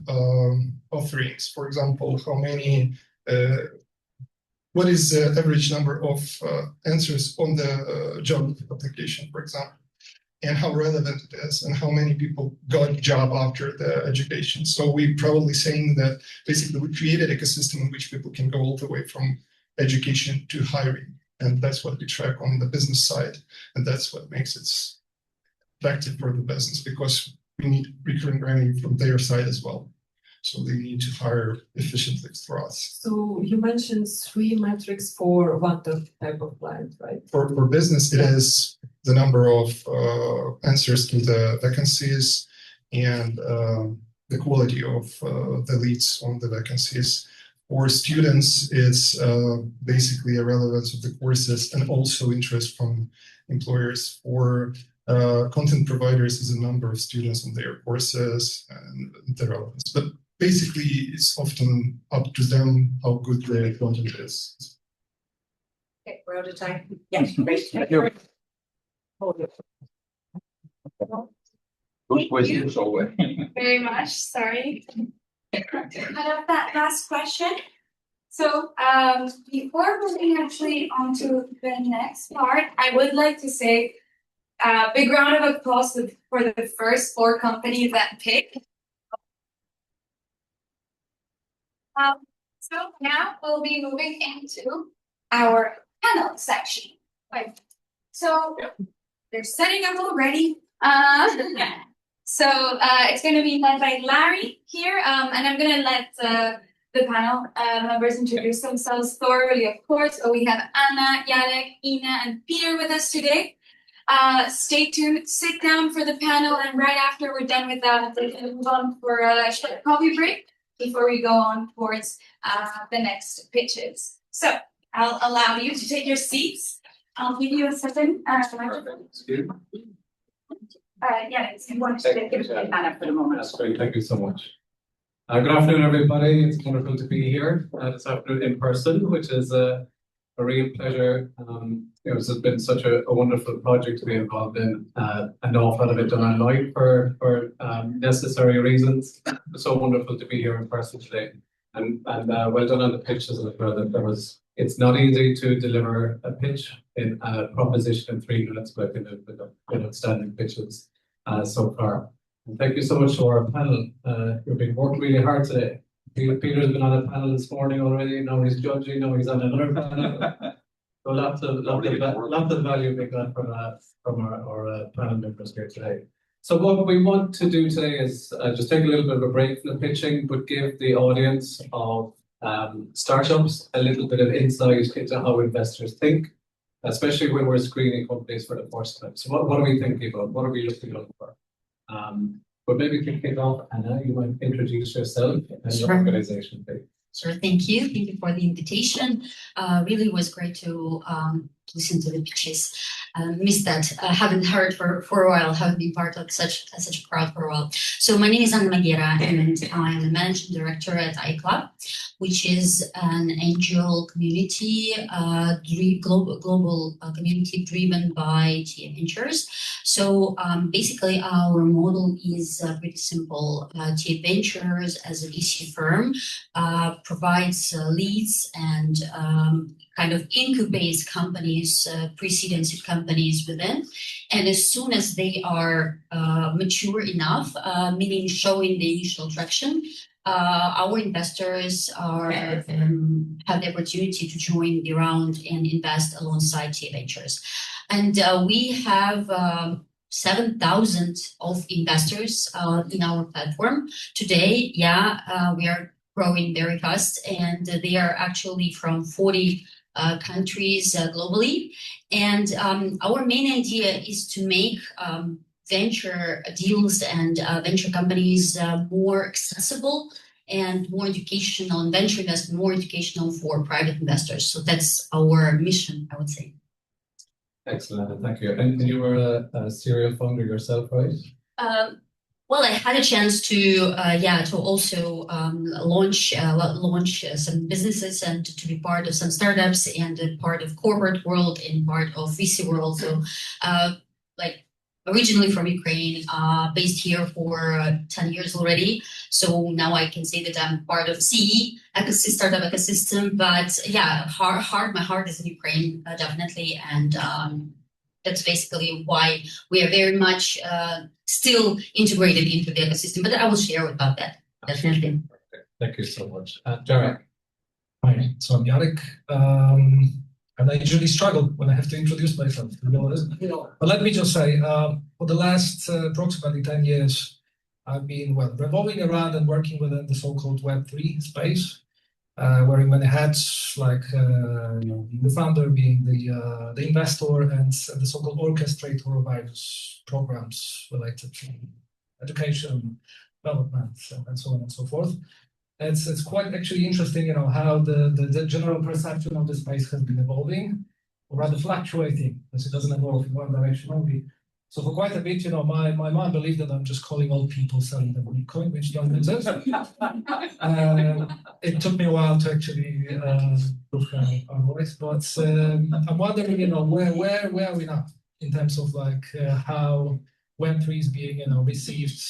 offerings. For example, how many... what is the average number of answers on the job application, for example, and how relevant it is, and how many people got a job after the education. So we're probably saying that basically we created an ecosystem in which people can go all the way from education to hiring. And that's what we track on the business side. And that's what makes it effective for the business, because we need recurring revenue from their side as well. So they need to hire efficiently for us. So you mentioned three metrics for one type of client, right? For business, it is the number of answers to the vacancies and the quality of the leads on the vacancies. For students, it's basically a relevance of the courses and also interest from employers. For content providers, is a number of students on their courses and the relevance. But basically, it's often up to them how good their content is. Okay, we're out of time. Yes, great. Thank you. Good question. So, Very much. Sorry. Kind of that last question. So before moving actually onto the next part, I would like to say a big round of applause for the first 4 companies that picked. So now we'll be moving into our panel section. Right. So they're setting up already. So it's going to be led by Larry here, and I'm going to let the panel members introduce themselves thoroughly, of course. So we have Anna, Jarek, Ina, and Peter with us today. Stay tuned, sit down for the panel, and right after we're done with that, we're going to move on for a short coffee break before we go on towards the next pitches. So I'll allow you to take your seats. I'll give you a second. Yeah, if you want to give it to Anna for the moment. That's great. Thank you so much. Good afternoon, everybody. It's wonderful to be here this afternoon in person, which is a real pleasure. This has been such a wonderful project to be involved in. An awful lot of it done online for necessary reasons. It's so wonderful to be here in person today. And well done on the pitches as well. It's not easy to deliver a pitch in a proposition in 3 minutes, but I've been outstanding pitches so far. And thank you so much to our panel. You've been working really hard today. Peter's been on a panel this morning already. Now he's judging. Now he's on another panel. So lots of value being got from our panel members here today. So what we want to do today is just take a little bit of a break from the pitching, but give the audience of startups a little bit of insight into how investors think, especially when we're screening companies for the first time. So what are we thinking about? What are we looking for? But maybe to kick off, Anna, you might introduce yourself and your organization, please. Sure, thank you. Thank you for the invitation. Really was great to listen to the pitches. Missed that. Haven't heard for a while. Haven't been part of such a crowd for a while. So my name is Anna Magiera, and I am the managing director at iClub. which is an angel community, global community driven by TA Ventures. So basically, our model is pretty simple. TA Ventures, as a VC firm, provides leads and kind of incubates companies, pre-seed and seed companies within. And as soon as they are mature enough, meaning showing the initial traction, our investors have the opportunity to join the round and invest alongside TA Ventures. And we have 7,000 of investors in our platform today. We are growing very fast, and they are actually from 40 countries globally. And our main idea is to make venture deals and venture companies more accessible and more educational, and venture investment more educational for private investors. So that's our mission, I would say. Excellent, thank you. And you were a serial founder yourself, right? Well, I had a chance to also launch some businesses and to be part of some startups and a part of corporate world and part of VC world. So, originally from Ukraine, based here for 10 years already. So now I can say that I'm part of CE startup ecosystem. But my heart is in Ukraine, definitely, and that's basically why we are very much still integrated into the ecosystem. But I will share about that, definitely. Thank you so much. Jarek. Hi, so I'm Jarek. And I usually struggle when I have to introduce myself, to be honest. But let me just say, for the last approximately 10 years, I've been, revolving around and working within the so-called Web3 space, wearing many hats, like being the founder, being the investor, and the so-called orchestrator of various programs related to education, development, and so on and so forth. It's quite actually interesting, how the general perception of the space has been evolving, or rather fluctuating, as it doesn't evolve in one direction only. So for quite a bit, my mom believed that I'm just calling old people selling them Bitcoin, which doesn't exist. It took me a while to actually prove our voice, but I'm wondering, where are we now in terms of how Web3 is being, received.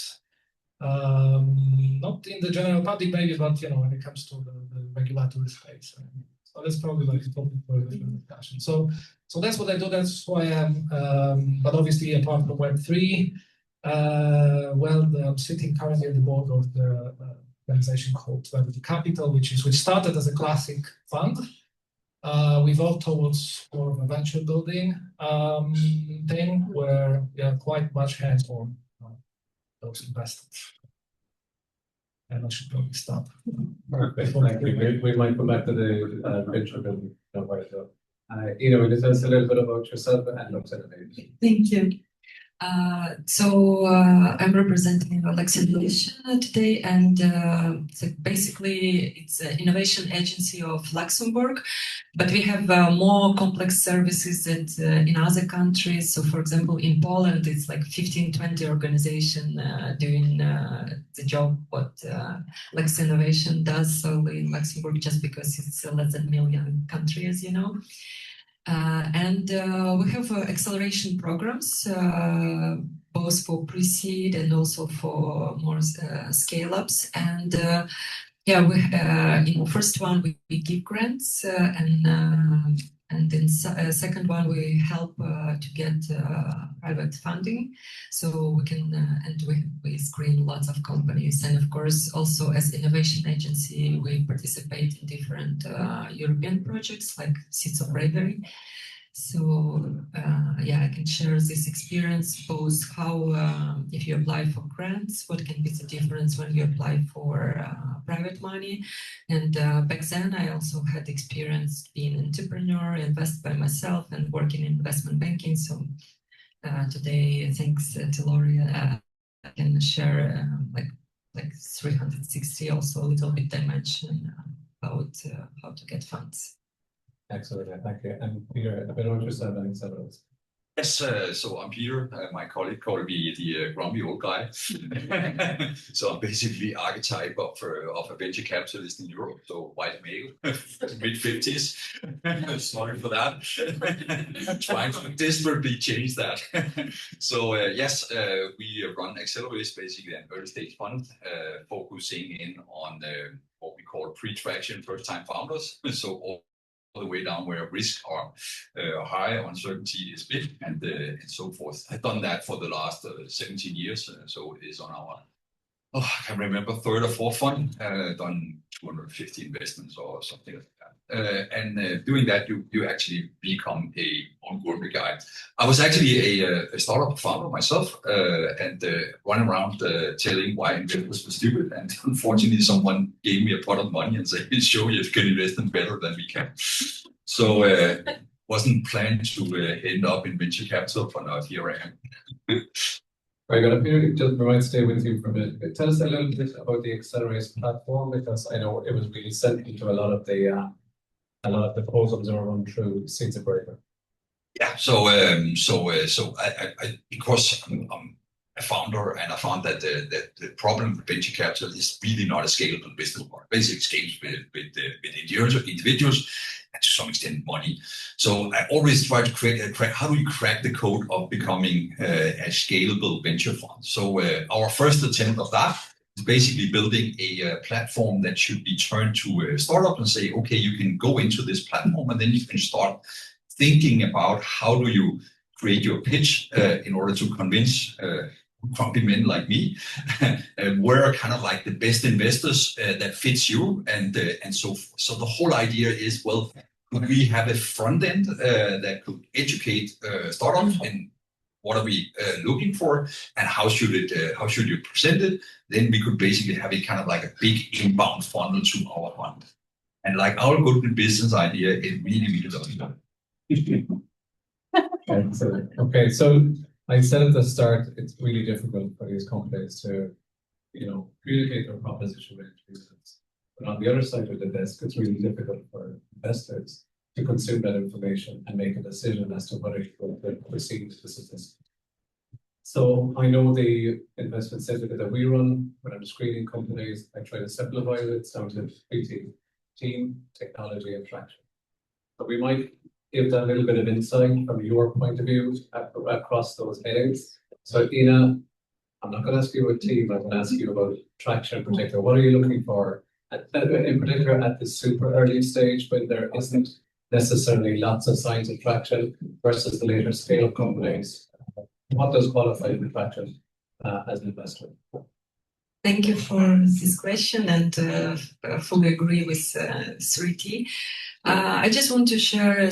Not in the general public, maybe, but when it comes to the regulatory space. So that's probably a topic for a different discussion. So that's what I do. That's who I am. But obviously, apart from Web3, I'm sitting currently at the board of the organization called Bravery Capital, which started as a classic fund. We evolved towards more of a venture building thing, where we are quite much hands-on. Those invested. And I should probably stop. Perfect. Thank you. We might come back to the venture building. Ina, will you tell us a little bit about yourself and Luxembourg? Thank you. I'm representing Luxembourg today, and so basically it's an innovation agency of Luxembourg, but we have more complex services that in other countries. So for example, in Poland, it's 15-20 organizations doing the job what Lux Innovation does. So in Luxembourg, just because it's less than 1 million country, as you know. And we have acceleration programs, both for pre-seed and also for more scale-ups. And in first one we give grants, and then second one we help to get private funding, so we can and we screen lots of companies. And of course, also as innovation agency, we participate in different European projects like Seeds of Bravery. So I can share this experience, both how if you apply for grants, what can be the difference when you apply for private money. And back then I also had experience being an entrepreneur, invest by myself, and working in investment banking. So today, thanks to Lori, I can share like 360 also a little bit dimension about how to get funds. Excellent, thank you. And Peter, a bit about yourself and several. Yes, so I'm Peter. My colleague called me the grumpy old guy. So I'm basically archetype of a venture capitalist in Europe. So white male, mid-50s. Sorry for that. Trying to desperately change that. So yes, we run accelerators, basically an early stage fund, focusing in on what we call pre-traction first-time founders. So all the way down where risks are high, uncertainty is big, and so forth. I've done that for the last 17 years, so it is on our, I can't remember, third or fourth fund, done 250 investments or something like that. And doing that, you actually become a on-board guy. I was actually a startup founder myself, and running around telling why investors were stupid. And unfortunately, someone gave me a pot of money and said, "Show you can invest them better than we can." So wasn't planned to end up in venture capital, but now here I am. Very good. Peter, just might stay with you for a minute. Tell us a little bit about the Accelerate platform, because I know it was really central to a lot of the programs that are run through Seeds of Bravery. Yeah. So I because I'm a founder, and I found that the problem with venture capital is really not a scalable business model. Basically, scales with individuals and to some extent money. So I always try to crack how do we crack the code of becoming a scalable venture fund. So our first attempt of that is basically building a platform that should be turned to a startup and say, okay, you can go into this platform and then you can start thinking about how do you create your pitch in order to convince grumpy men like me where are kind of like the best investors that fits you, and so forth. So the whole idea is, well, could we have a front end that could educate startups in what are we looking for and how should you present it? Then we could basically have it kind of like a big inbound funnel to our fund. And like our good business idea, it really does that. Excellent. Okay, so I said at the start, it's really difficult for these companies to, communicate their proposition with users. But on the other side of the desk, it's really difficult for investors to consume that information and make a decision as to whether to proceed with this. So I know the investment syndicate that we run when I'm screening companies, I try to simplify it. It's down to three things: team, technology, and traction. But we might give that a little bit of insight from your point of view across those headings. So Ina, I'm not going to ask you about team, I'm going to ask you about traction in particular. What are you looking for, in particular at the super early stage when there isn't necessarily lots of signs of traction versus the later scale companies? What does qualify for traction as an investment? Thank you for this question, and fully agree with 3T. I just want to share a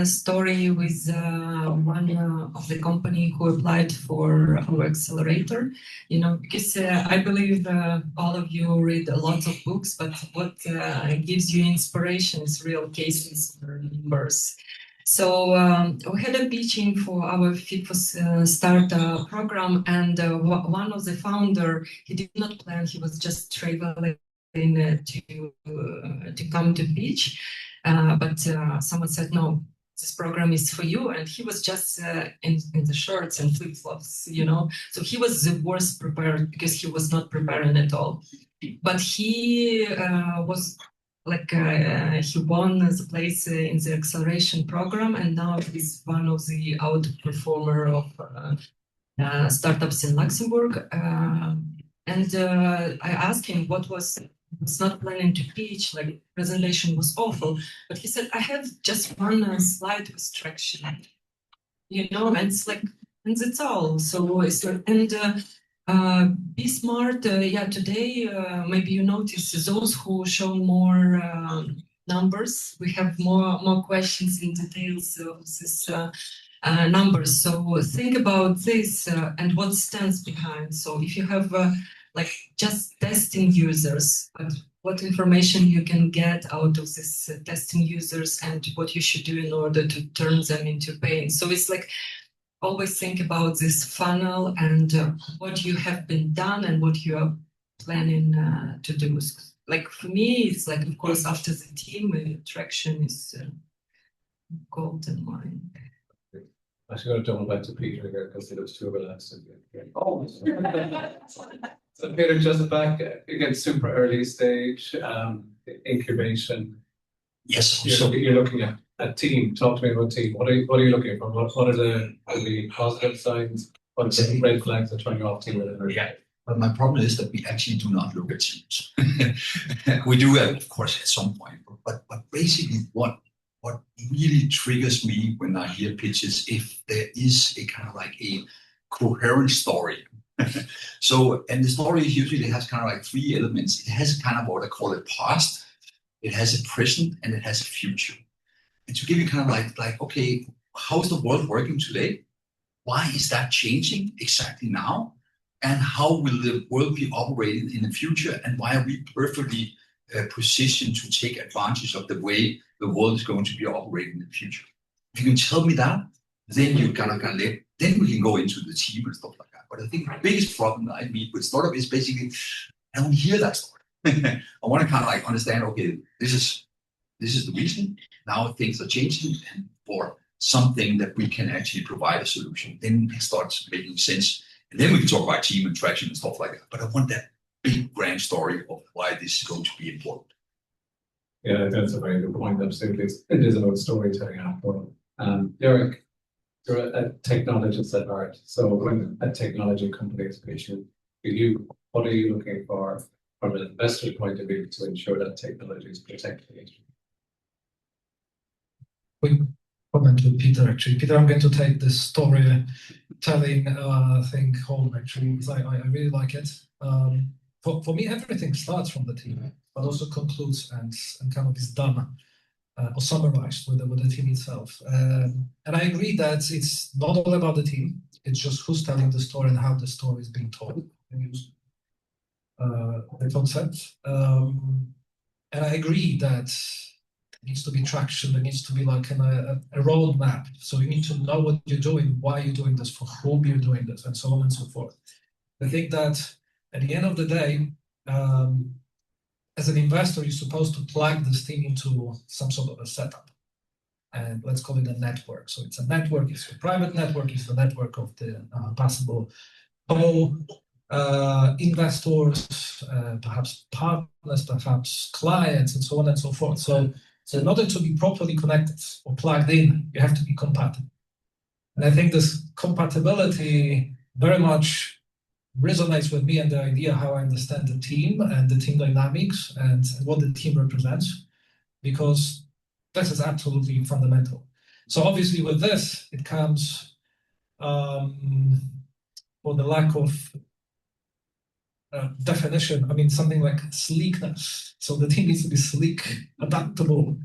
story with one of the company who applied for our accelerator. Because I believe all of you read a lot of books, but what gives you inspiration is real cases or numbers. So we had a pitching for our Fit for Startup program, and one of the founder, he did not plan, he was just traveling to come to pitch. But someone said, no, this program is for you. And he was just in the shorts and flip-flops, So he was the worst prepared because he was not preparing at all. But he was like, he won the place in the acceleration program. And now he's one of the outperformer of startups in Luxembourg. And I asked him what was not planning to pitch, like presentation was awful, but he said, I have just one slide with traction, and it's like, and that's all. So it's like, and be smart. Today, maybe you notice those who show more numbers, we have more questions in details of this numbers. So think about this and what stands behind. So if you have like just testing users, but what information you can get out of this testing users and what you should do in order to turn them into paying. So it's like always think about this funnel and what you have been done and what you are planning to do. Like for me, it's like, of course, after the team, traction is golden mine. Actually, going to double back to Peter here because it was too relaxed. Oh. So Peter, just back again, super early stage, incubation. Yes. You're looking at a team. Talk to me about team. What are you looking for? What are the positive signs? What's the red flags that turn you off team? Yeah. But my problem is that we actually do not look at teams. We do, of course, at some point. But basically, what really triggers me when I hear pitches, if there is a kind of like a coherent story. So, and the story usually has kind of like three elements. It has kind of what I call a past, it has a present, and it has a future. And to give you kind of like, okay, how is the world working today? Why is that changing exactly now? And how will the world be operating in the future? And why are we perfectly positioned to take advantage of the way the world is going to be operating in the future? If you can tell me that, then you then we can go into the team and stuff like that. But I think the biggest problem that I meet with startup is basically I don't hear that story. I want to kind of like understand, okay, this is the reason. Now things are changing, and for something that we can actually provide a solution, then it starts making sense. And then we can talk about team and traction and stuff like that. But I want that big grand story of why this is going to be important. Yeah, that's a very good point. Absolutely. It is about storytelling after all. Derek, you're a technologist at heart. So when a technology company is pitching for you, what are you looking for from an investor point of view to ensure that technology is protected? Quick comment to Peter, actually. Peter, I'm going to take this storytelling thing home, actually, because I really like it. For me, everything starts from the team, but also concludes and kind of is done or summarized with the team itself. And I agree that it's not all about the team. It's just who's telling the story and how the story is being told. The concept. And I agree that there needs to be traction. There needs to be like a roadmap. So you need to know what you're doing, why you're doing this, for whom you're doing this, and so on and so forth. I think that at the end of the day, as an investor, you're supposed to plug this thing into some sort of a setup. And let's call it a network. So it's a network, it's a private network, it's the network of the possible investors, perhaps partners, perhaps clients, and so on and so forth. So in order to be properly connected or plugged in, you have to be compatible. And I think this compatibility very much resonates with me and the idea how I understand the team and the team dynamics and what the team represents, because this is absolutely fundamental. So obviously with this, it comes for the lack of definition, I mean, something like sleekness. So the team needs to be sleek, adaptable,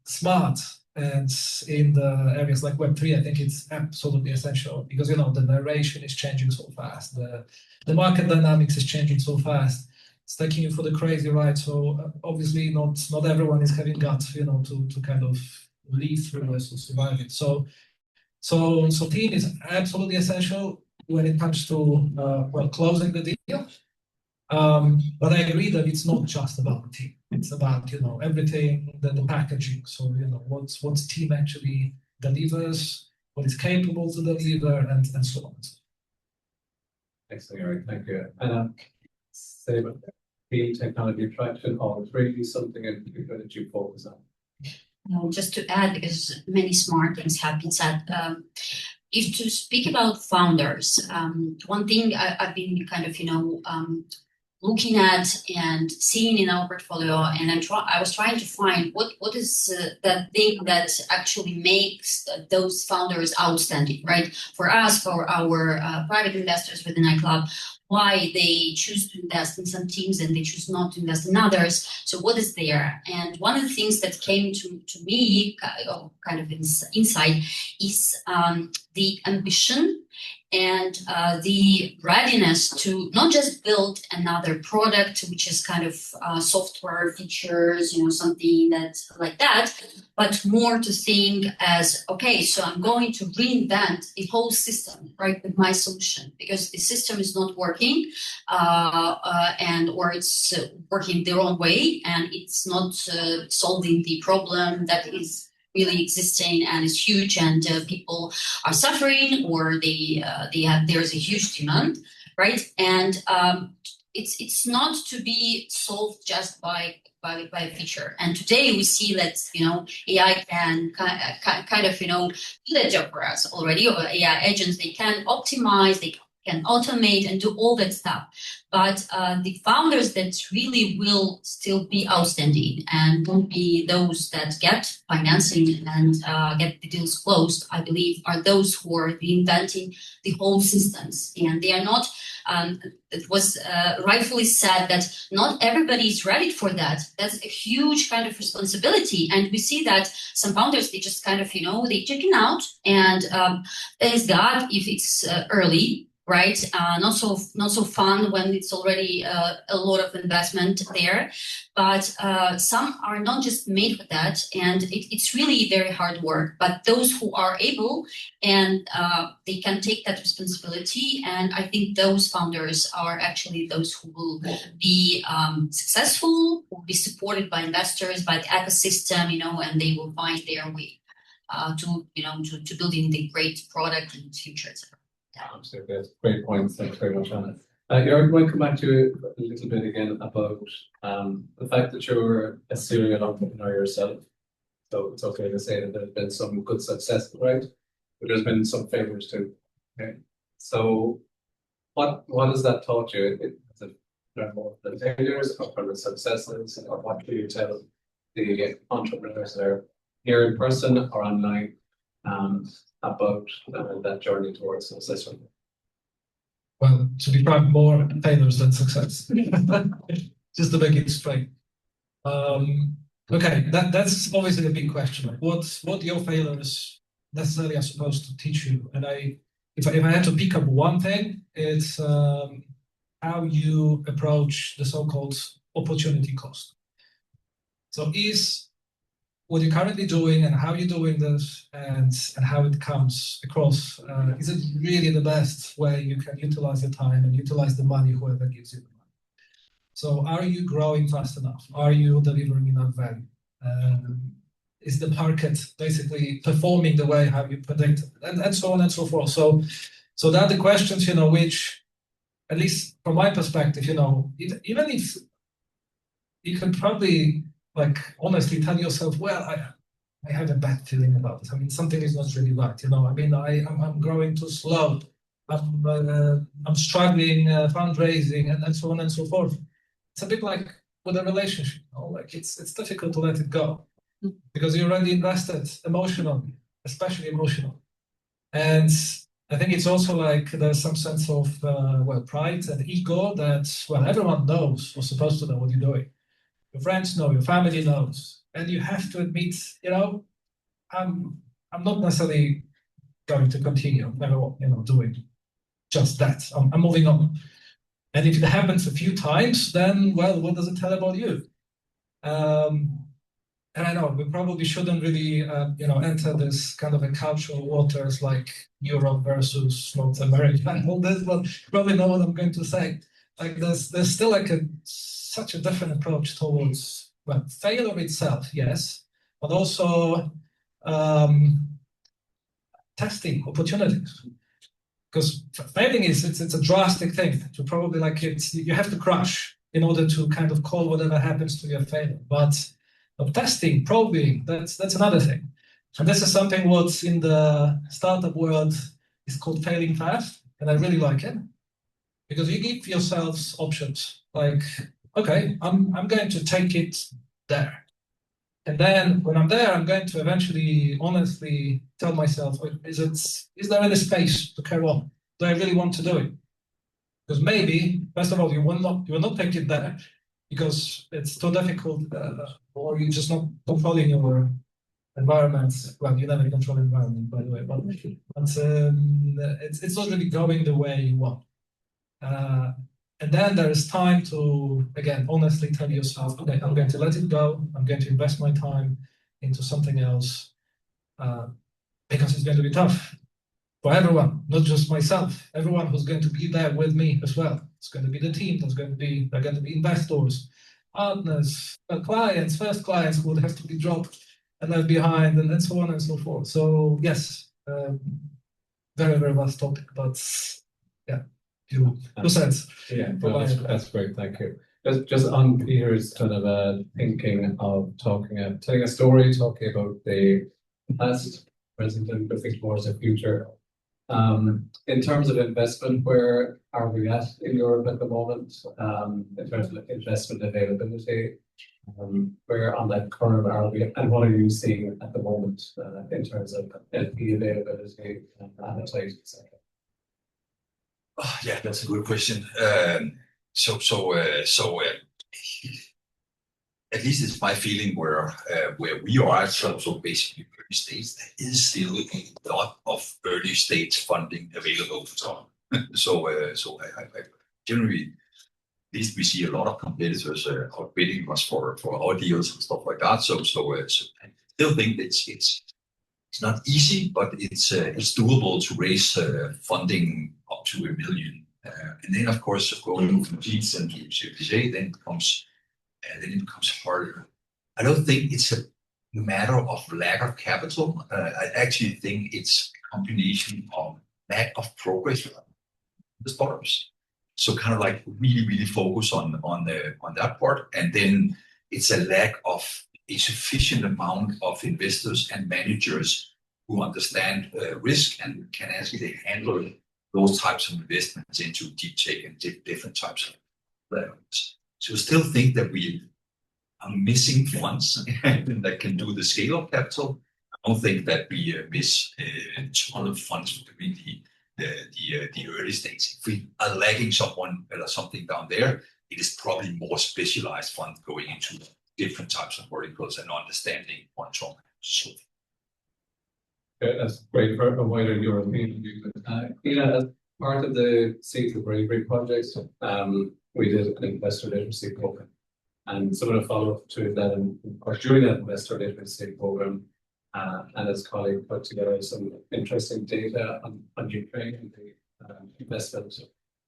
smart, and in the areas like Web3, I think it's absolutely essential because, you know, the narration is changing so fast. The market dynamics is changing so fast. It's taking you for the crazy ride. So obviously not everyone is having guts, you know, to kind of live through this or survive it. So team is absolutely essential when it comes to closing the deal. But I agree that it's not just about the team. It's about, you know, everything, the packaging. So, you know, what team actually delivers, what is capable to deliver, and so on. Excellent, Eric. Thank you. And say about team, technology, traction, all three, something in particular that you focus on. Just to add, because many smart things have been said, if to speak about founders, one thing I've been kind of, you know, looking at and seeing in our portfolio, and I was trying to find what is that thing that actually makes those founders outstanding, right? For us, for our private investors within iClub, why they choose to invest in some teams and they choose not to invest in others. So what is there? And one of the things that came to me, kind of insight, is the ambition and the readiness to not just build another product, which is kind of software features, you know, something that's like that, but more to think as, okay, so I'm going to reinvent the whole system, right, with my solution, because the system is not working or it's working the wrong way, and it's not solving the problem that is really existing and is huge, and people are suffering, or there's a huge demand, right? And it's not to be solved just by a feature. And today we see that AI can kind of do that job for us already, or AI agents, they can optimize, they can automate and do all that stuff. But the founders that really will still be outstanding and won't be those that get financing and get the deals closed, I believe, are those who are reinventing the whole systems. And they are not, it was rightfully said that not everybody is ready for that. That's a huge kind of responsibility. And we see that some founders, they just kind of, they chicken out, and thanks God if it's early, right? Not so fun when it's already a lot of investment there. But some are not just made for that, and it's really very hard work. But those who are able, and they can take that responsibility, and I think those founders are actually those who will be successful, will be supported by investors, by the ecosystem, and they will find their way to building the great product in the future, etc. Absolutely, that's great points. Thanks very much, Anna. Jörg, I might come back to you a little bit again about the fact that you're a serial entrepreneur yourself. So it's okay to say that there's been some good success, right? But there's been some failures too. Okay. So what has that taught you? Is it learn more from the failures or from the successes? Or what do you tell the entrepreneurs that are here in person or online about that journey towards success? Well, to be frank, more failures than success. Just to make it straight. Okay, that's obviously a big question. What your failures necessarily are supposed to teach you? And if I had to pick up one thing, it's how you approach the so-called opportunity cost. So is what you're currently doing and how you're doing this and how it comes across, is it really the best way you can utilize your time and utilize the money, whoever gives you the money? So are you growing fast enough? Are you delivering enough value? Is the market basically performing the way how you predicted? And so on and so forth. So that are the questions, which, at least from my perspective, even if you can probably honestly tell yourself, well, I have a bad feeling about this. I mean, something is not really right. I'm growing too slow. I'm struggling fundraising and so on and so forth. It's a bit like with a relationship. It's difficult to let it go because you already invested emotionally, especially emotional. And I think it's also there's some sense of pride and ego that everyone knows or supposed to know what you're doing. Your friends know, your family knows, and you have to admit, I'm not necessarily going to continue, doing just that. I'm moving on. And if it happens a few times, then what does it tell about you? And I know we probably shouldn't really, enter this kind of a cultural waters like Europe versus North America and all this, but you probably know what I'm going to say. There's still such a different approach towards failure itself, yes, but also testing opportunities. Because failing it's a drastic thing. To probably you have to crash in order to kind of call whatever happens to your failure. But testing, probing, that's another thing. And this is something what's in the startup world is called failing fast, and I really like it. Because you give yourselves options okay, I'm going to take it there. And then when I'm there, I'm going to eventually honestly tell myself, is there any space to carry on? Do I really want to do it? Because maybe, first of all, you will not take it there because it's too difficult, or you're just not controlling your environment. Well, you never control the environment, by the way, but it's not really going the way you want. And then there is time to, again, honestly tell yourself, okay, I'm going to let it go. I'm going to invest my time into something else because it's going to be tough for everyone, not just myself. Everyone who's going to be there with me as well. It's going to be the team. They're going to be investors, partners, clients. First clients would have to be dropped left behind, and so on and so forth. So yes, very, very vast topic, but yeah, two cents. Yeah, no, that's great. Thank you. Just on Peter's kind of thinking of telling a story, talking about the past, present, and looking towards the future. In terms of investment, where are we at in Europe at the moment? In terms of investment availability, where on that curve are we, and what are you seeing at the moment in terms of LP availability and appetite, etc.? Oh, yeah, that's a good question. At least it's my feeling where we are at. So basically, early stage, there is still a lot of early stage funding available for some. I generally, at least we see a lot of competitors outbidding us for our deals and stuff like that. So I still think it's not easy, but it's doable to raise funding up to $1 million. And then, of course, going from Seeds and then it becomes harder. I don't think it's a matter of lack of capital. I actually think it's a combination of lack of progress with the startups. So kind of like really, really focus on that part. And then it's a lack of a sufficient amount of investors and managers who understand risk and can actually handle those types of investments into deep tech and different types of levels. So I still think that we are missing funds that can do the scale of capital. I don't think that we miss a ton of funds for the early stage. If we are lagging someone or something down there, it is probably more specialized funds going into different types of verticals and understanding one trauma. So that's great for a wider European view. As part of the Seeds of Bravery project, we did an investor literacy program. And some of the follow-up to that, or during that investor literacy program, and his colleague put together some interesting data on Ukraine and the investment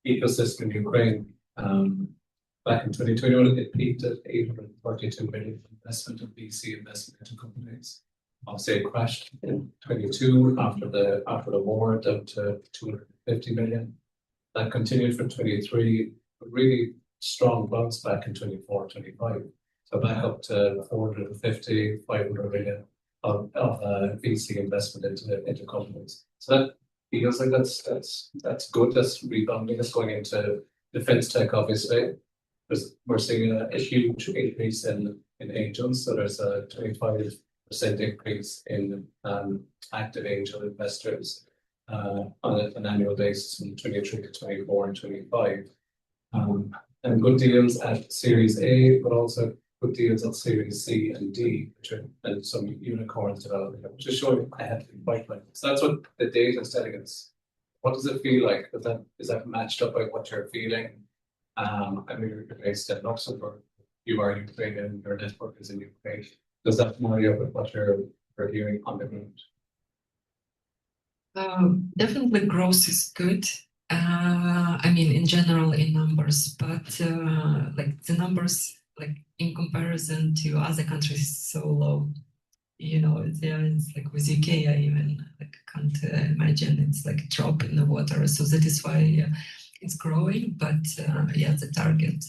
ecosystem in Ukraine. Back in 2021, it peaked at 832 million investment of VC investment into companies. Obviously, it crashed in 22 after the war, down to 250 million. That continued for 23, a really strong bounce back in 24, 25. So back up to 450, 500 million of VC investment into companies. So that feels like that's good. That's rebounding. That's going into defense tech, obviously. We're seeing a huge increase in angels. So there's a 25% increase in active angel investors on an annual basis from 23 to 24 and 25. And good deals at Series A, but also good deals at Series C and D, and some unicorns developing, which is showing a healthy pipeline. So that's what the data is telling us. What does it feel like? Is that matched up by what you're feeling? I mean, you're based in Luxembourg. You are Ukrainian. Your network is in Ukraine. Does that marry up with what you're hearing on the ground? Definitely growth is good. I mean, in general, in numbers, but like the numbers, like in comparison to other countries, is so low. You know, there is like with UK, I even like can't imagine it's like a drop in the water. So that is why it's growing. But yeah, the target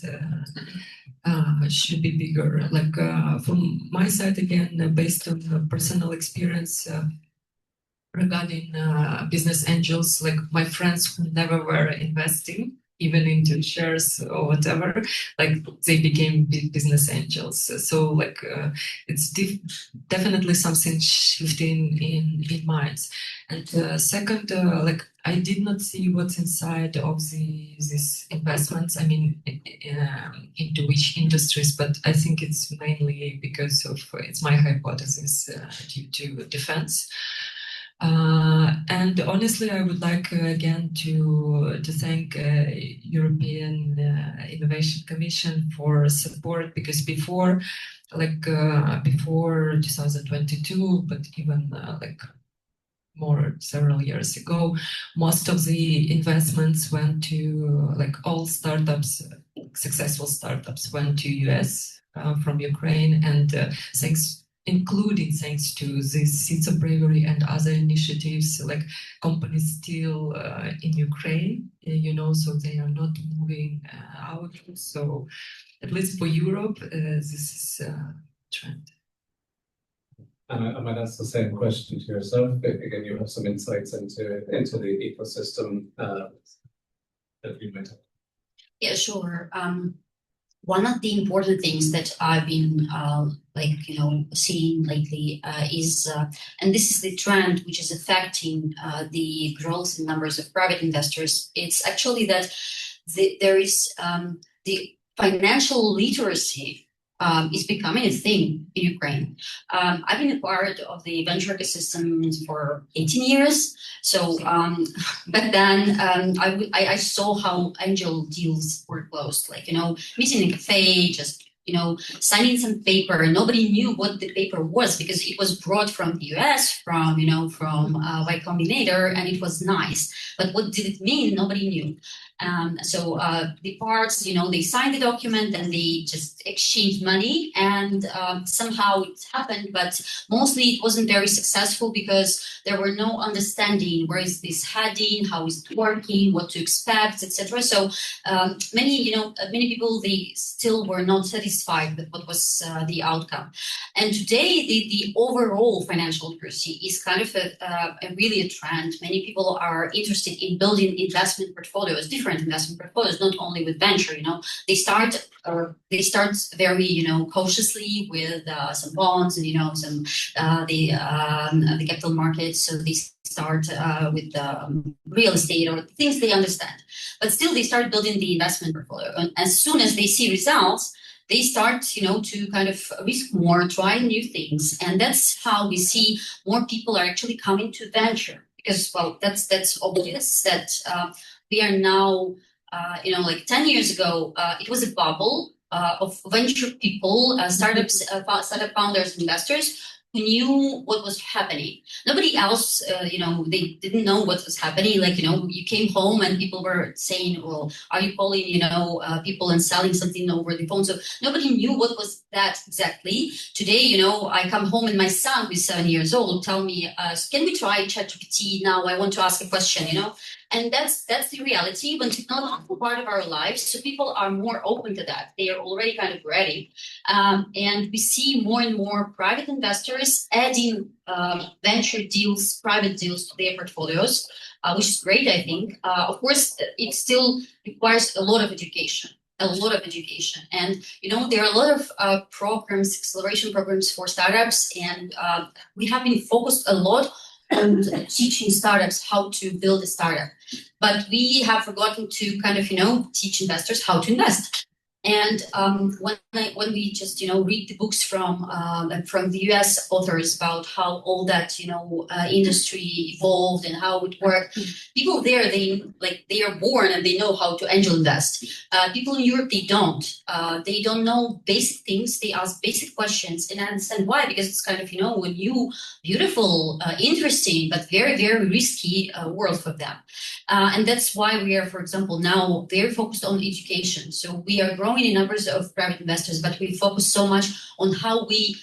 should be bigger. Like from my side, again, based on personal experience. Regarding business angels, like my friends who never were investing, even into shares or whatever, like they became big business angels. So like it's definitely something shifting in minds. And second, like I did not see what's inside of these investments. I mean, into which industries, but I think it's mainly because of it's my hypothesis due to defense. And honestly, I would like again to thank European Innovation Commission for support, because before 2022, but even like more several years ago, most of the investments went to like all startups, successful startups went to US from Ukraine, and thanks including thanks to these Seeds of Bravery and other initiatives, like companies still in Ukraine, so they are not moving out. So at least for Europe, this is a trend. And I might ask the same question to yourself. Again, you have some insights into the ecosystem that you might have. Yeah, sure. One of the important things that I've been seeing lately is, and this is the trend which is affecting the growth in numbers of private investors. It's actually that there is the financial literacy is becoming a thing in Ukraine. I've been a part of the venture ecosystem for 18 years. So back then, I saw how angel deals were closed, meeting in a cafe, just signing some paper. Nobody knew what the paper was because it was brought from the US, from Y Combinator, and it was nice. But what did it mean? Nobody knew. So the parts, they signed the document and they just exchanged money, and somehow it happened, but mostly it wasn't very successful because there were no understanding where is this heading, how is it working, what to expect, etc. So many people, they still were not satisfied with what was the outcome. And today, the overall financial literacy is kind of really a trend. Many people are interested in building investment portfolios, different investment portfolios, not only with venture. They start very cautiously with some bonds and some the capital markets. So they start with real estate or things they understand, but still they start building the investment portfolio. And as soon as they see results, they start, to kind of risk more, try new things. And that's how we see more people are actually coming to venture because, well, that's obvious that we are now, 10 years ago, it was a bubble of venture people, startup founders, investors who knew what was happening. Nobody else, they didn't know what was happening. You came home and people were saying, well, are you calling, people and selling something over the phone? So nobody knew what was that exactly. Today, I come home and my son, who's 7 years old, tell me, can we try ChatGPT now? I want to ask a question, And that's the reality when technology is part of our lives. So people are more open to that. They are already kind of ready. And we see more and more private investors adding venture deals, private deals to their portfolios, which is great, I think. Of course, it still requires a lot of education. And, there are a lot of programs, acceleration programs for startups. And we have been focused a lot on teaching startups how to build a startup. But we have forgotten to kind of, teach investors how to invest. And when we just, read the books from the US authors about how all that, industry evolved and how it worked, people there, they are born and they know how to angel invest. People in Europe, they don't. They don't know basic things. They ask basic questions, and I understand why, because it's kind of, a new, beautiful, interesting, but very, very risky world for them. And that's why we are, for example, now very focused on education. So we are growing in numbers of private investors, but we focus so much on how we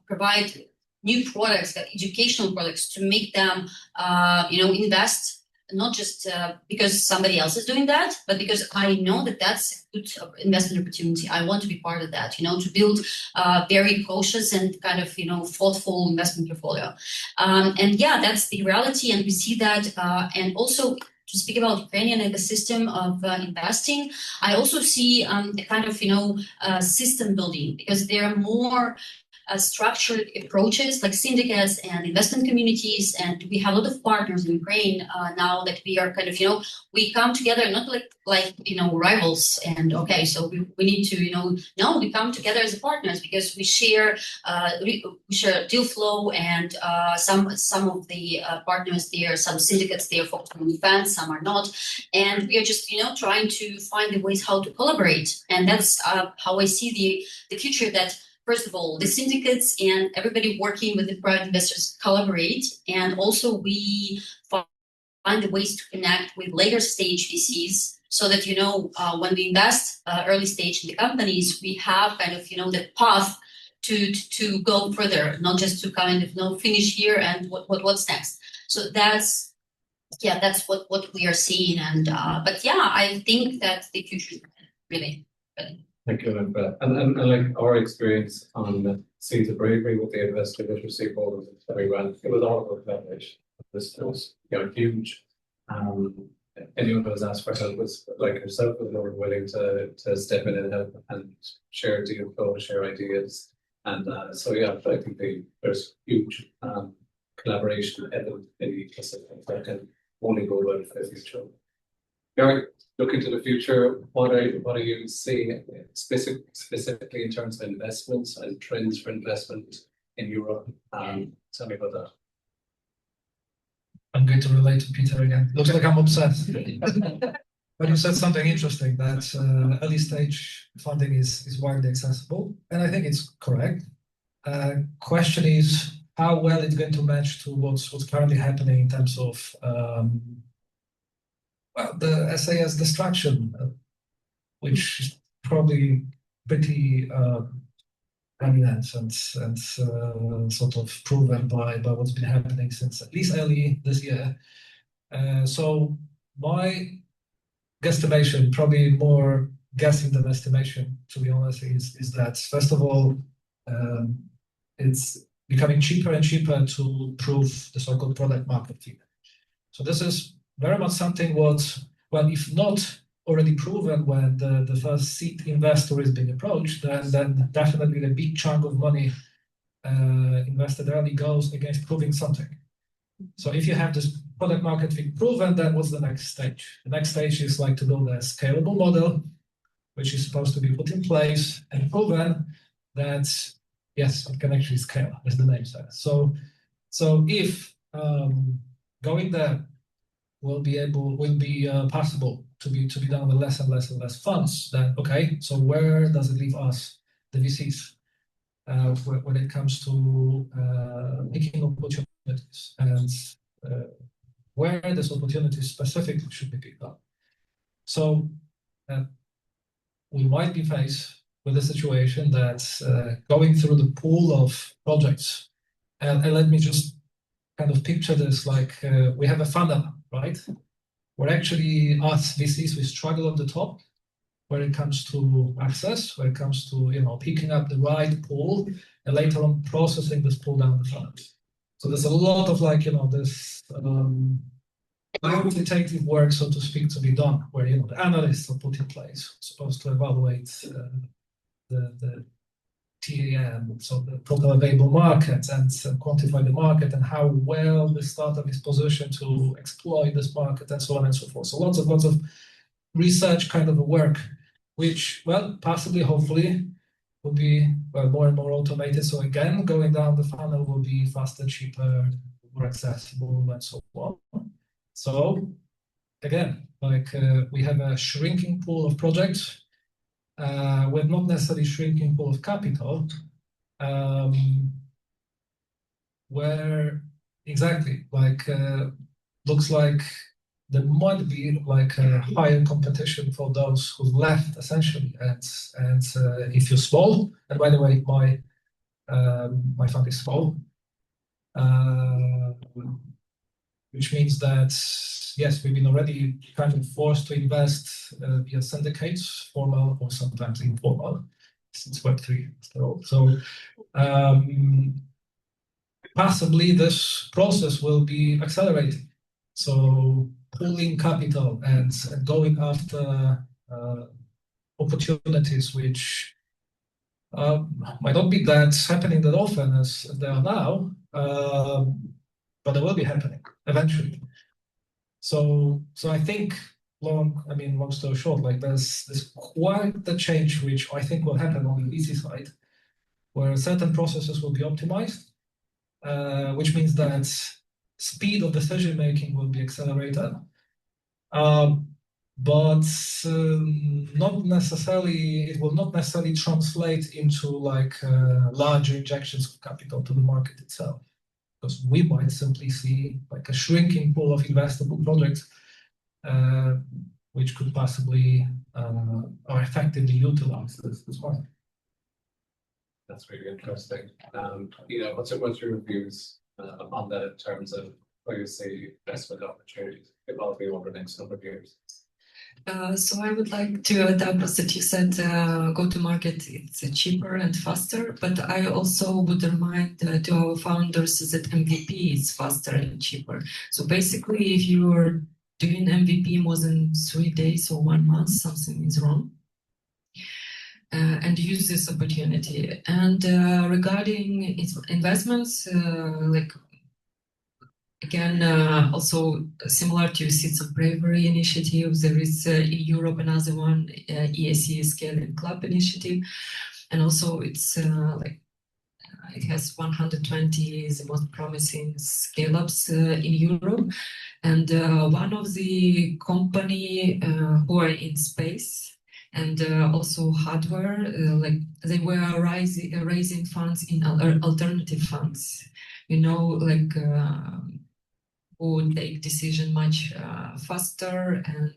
provide new products, educational products, to make them, invest, not just because somebody else is doing that, but because I know that that's a good investment opportunity. I want to be part of that, to build very cautious and kind of, thoughtful investment portfolio. And yeah, that's the reality. And we see that. And also, to speak about Ukrainian ecosystem of investing, I also see a kind of, system building, because there are more structured approaches like syndicates and investment communities. And we have a lot of partners in Ukraine now that we are kind of, we come together, not like rivals. And okay, so we need to, no, we come together as partners because we share deal flow, and some of the partners there, some syndicates there focused on defense, some are not. And we are just, trying to find the ways how to collaborate. And that's how I see the future, that first of all, the syndicates and everybody working with the private investors collaborate. And also we find the ways to connect with later stage VCs so that, when we invest early stage in the companies, we have kind of, the path to go further, not just to kind of finish here and what's next. So that's what we are seeing, and but yeah, I think that the future really. Thank you, and like our experience on Seeds of Bravery with the investor literacy program is very well. It was all about collaboration. This was huge. Anyone who was asked for help was like yourself was more willing to step in and help and share deal flow, share ideas, and so yeah, I think there's huge collaboration in the ecosystem that can only go well for the future. Gary, looking to the future, what are you seeing specifically in terms of investments and trends for investment in Europe? Tell me about that. I'm going to relate to Peter again. Looks like I'm obsessed. But you said something interesting, that early stage funding is widely accessible, and I think it's correct. Question is how well it's going to match to what's currently happening in terms of the SAS destruction, which is probably pretty eminent and sort of proven by what's been happening since at least early this year. So my guesstimation, probably more guessing than estimation, to be honest, is that first of all, it's becoming cheaper and cheaper to prove the so-called product market fit. So this is very much something what, well, if not already proven when the first seed investor is being approached, then definitely the big chunk of money invested early goes against proving something. So if you have this product market fit proven, then what's the next stage? The next stage is like to build a scalable model, which is supposed to be put in place and proven that, yes, it can actually scale, as the name says. So if going there will be possible to be done with less and less funds, then okay, so where does it leave us, the VCs, when it comes to picking opportunities and where this opportunity specifically should be picked up? So we might be faced with a situation that going through the pool of projects, and let me just kind of picture this like we have a funnel, right? Where actually us VCs, we struggle at the top when it comes to access, when it comes to picking up the right pool and later on processing this pool down the funnel. So there's a lot of this quantitative work, so to speak, to be done, where the analysts are put in place, supposed to evaluate the TAM, so the total available market, and quantify the market and how well the startup is positioned to exploit this market, and so on and so forth. So lots of research kind of work, which, well, possibly, hopefully, will be more and more automated. So again, going down the funnel will be faster, cheaper, more accessible, and so on. So again, we have a shrinking pool of projects with not necessarily shrinking pool of capital, where exactly looks like there might be a higher competition for those who left essentially, and if you're small, and by the way, my fund is small, which means that yes, we've been already kind of forced to invest via syndicates, formal or sometimes informal, since Web3 after all. So possibly this process will be accelerated. So pooling capital and going after opportunities which might not be that happening that often as they are now, but they will be happening eventually. So I think long story short, there's quite the change which I think will happen on the VC side, where certain processes will be optimized, which means that speed of decision making will be accelerated, but not necessarily. It will not necessarily translate into larger injections of capital to the market itself, because we might simply see a shrinking pool of investable projects, which could possibly or effectively utilize this market. That's really interesting. What's your views on that in terms of where you see investment opportunities developing over the next number of years? So I would like to adapt that you said go to market, it's cheaper and faster, but I also would remind to our founders that MVP is faster and cheaper. So basically, if you are doing MVP more than 3 days or 1 month, something is wrong. And use this opportunity. And regarding investments, again, also similar to Seeds of Bravery initiative, there is in Europe another one, ESE Scaling Club initiative, and also it's it has 120 the most promising scale-ups in Europe, and one of the company who are in space and also hardware, they were raising funds in alternative funds, who take decision much faster and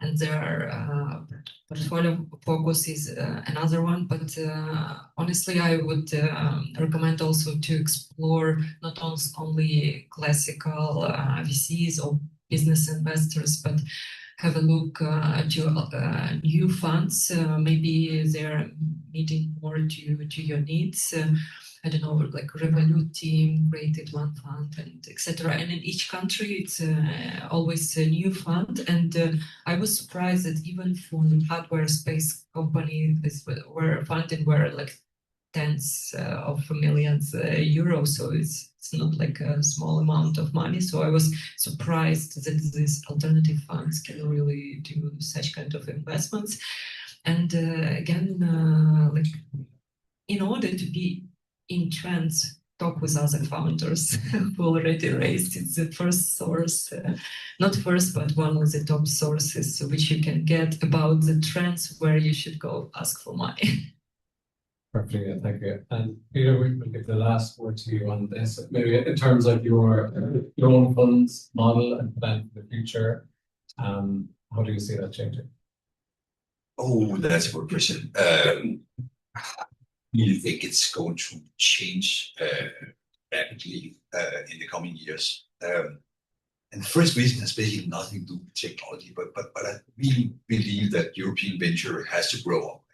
and their portfolio focus is another one. But honestly, I would recommend also to explore not only classical VCs or business investors, but have a look to new funds. Maybe they're meeting more to your needs. I don't know, like Revolut team created one fund and etc. And in each country, it's always a new fund. And I was surprised that even for the hardware space company, funding were like tens of millions euros. So it's not like a small amount of money. So I was surprised that these alternative funds can really do such kind of investments. And again, in order to be in trends, talk with other founders who already raised. It's the first source, not first, but one of the top sources which you can get about the trends where you should go ask for money. Perfect, thank you. And Peter, we'll give the last word to you on this. Maybe in terms of your own funds model and plan for the future, how do you see that changing? Oh, that's a good question. I really think it's going to change rapidly in the coming years. And the first reason has basically nothing to do with technology, but I really believe that European venture has to grow up.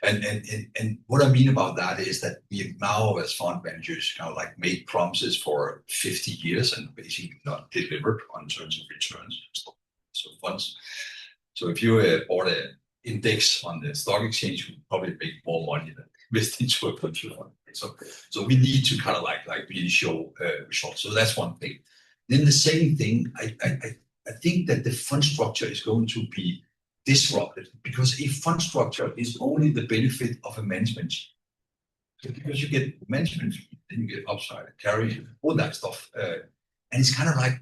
and what I mean about that is that we have now, as fund managers, kind of like made promises for 50 years and basically not delivered on terms of returns. So funds. So if you bought an index on the stock exchange, you would probably make more money than invest into a venture fund. So we need to kind of like really show results. So that's one thing. Then the second thing, I think that the fund structure is going to be disrupted, because a fund structure is only the benefit of a management team. Because you get management fee, then you get upside, carry, all that stuff. And it's kind of like,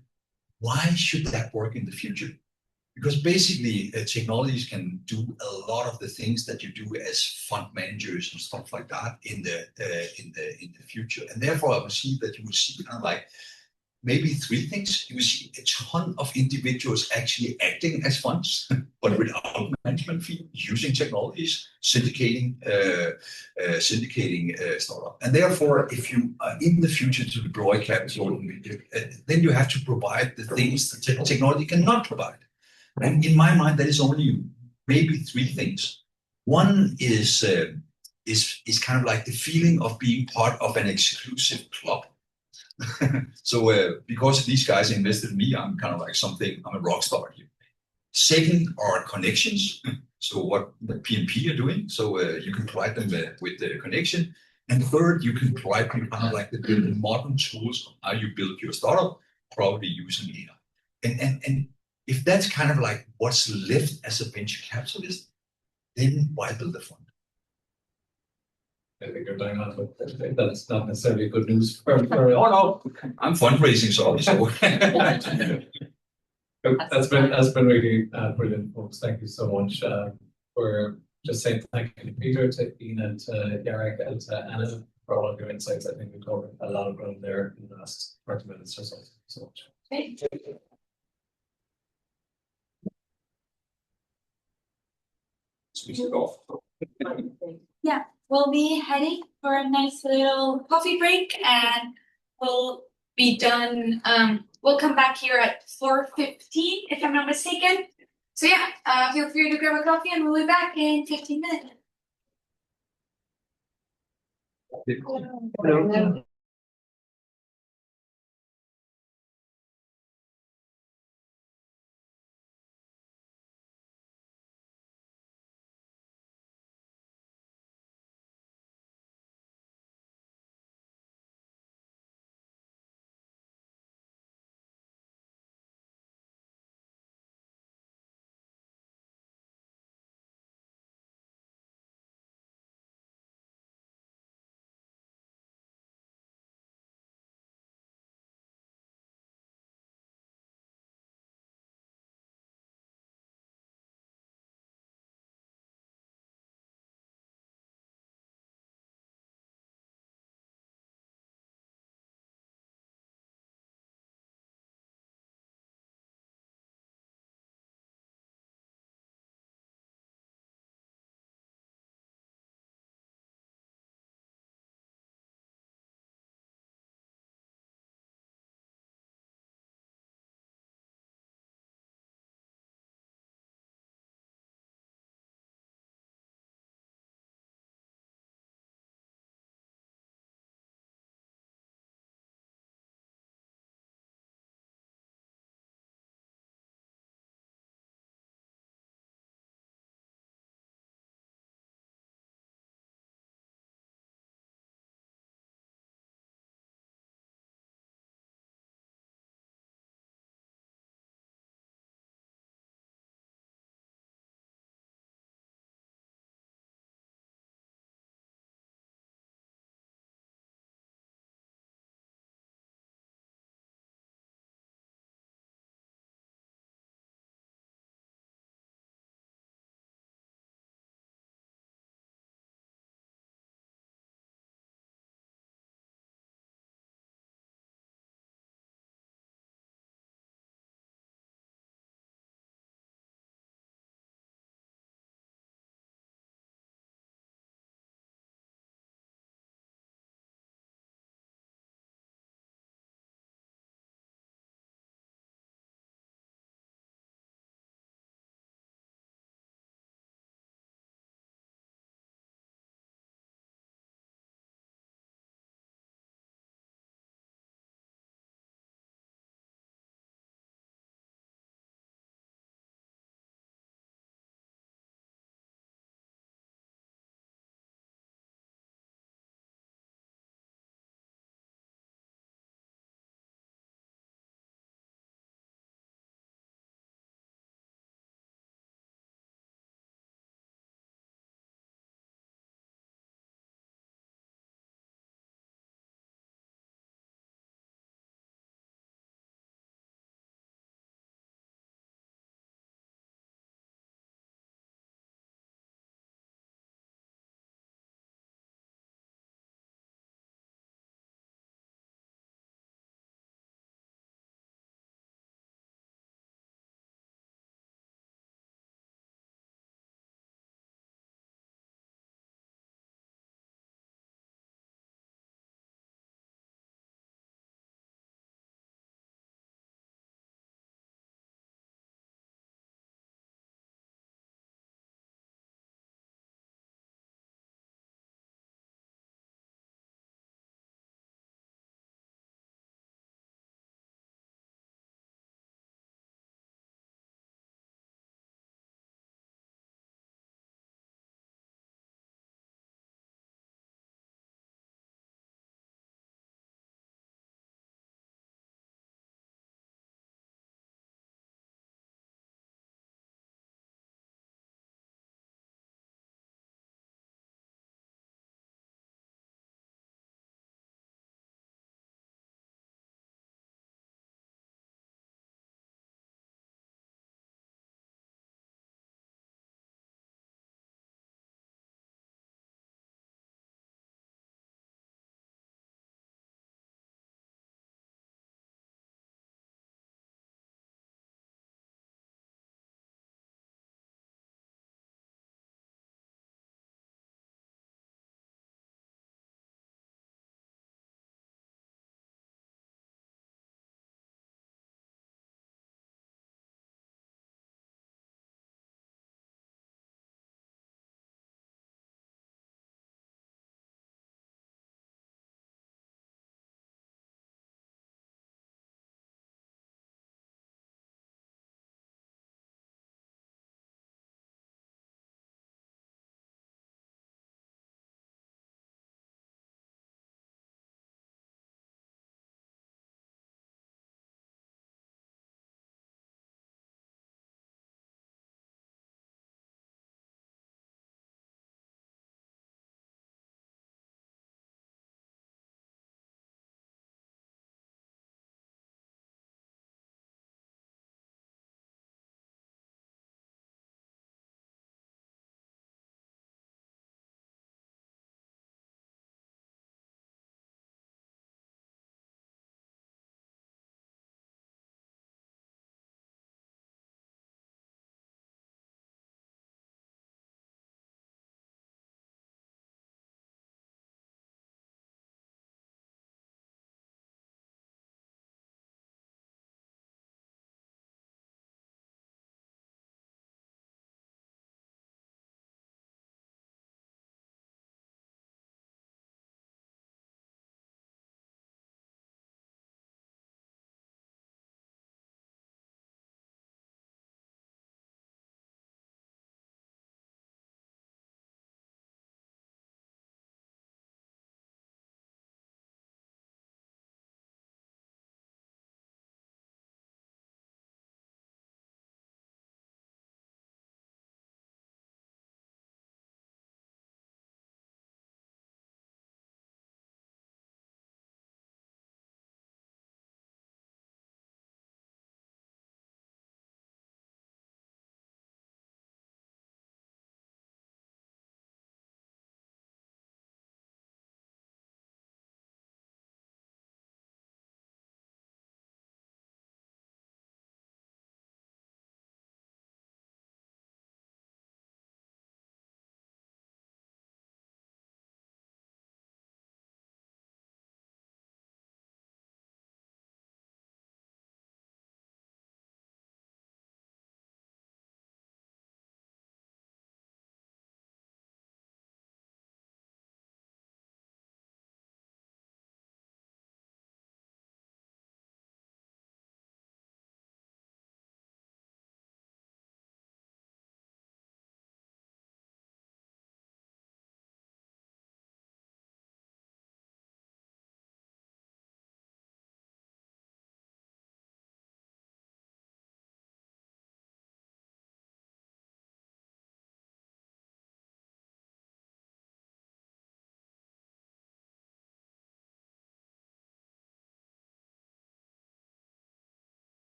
why should that work in the future? Because basically technologies can do a lot of the things that you do as fund managers and stuff like that in the future. And therefore I would see that you would see kind of like maybe three things. You will see a ton of individuals actually acting as funds, but without management fee, using technologies, syndicating startup. And therefore, if you are in the future to deploy capital, then you have to provide the things that technology cannot provide. And in my mind, that is only maybe three things. One is kind of like the feeling of being part of an exclusive club. So because these guys invested in me, I'm kind of like I'm a rock star here. Second are connections. So what the PMP are doing. So you can provide them with the connection. And third, you can provide them kind of like the modern tools of how you build your startup, probably using AI. And if that's kind of like what's left as a venture capitalist, then why build a fund? I think you're dying on, but that's not necessarily good news for Oh no, I'm fundraising, so that's been really brilliant, folks. Thank you so much for just saying thank you to Peter, to Ian, and to Jarek, and to Anna for all of your insights. I think we covered a lot of ground there in the last 30 minutes or so. Thank you so much. Thank you. Switch it off. Yeah, we'll be heading for a nice little coffee break and we'll be done. We'll come back here at 4:15 if I'm not mistaken. So yeah, feel free to grab a coffee and we'll be back in 15 minutes. Hello.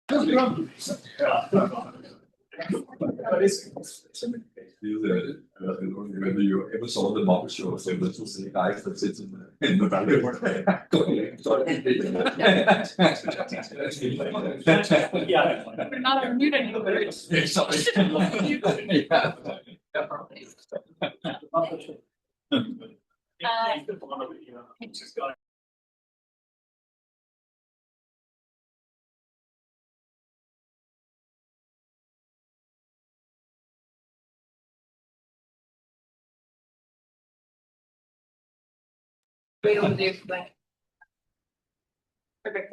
Whether you ever saw the Muppet Show, so this was the guys that sits in the background. We're not on mute anymore. We will do like perfect.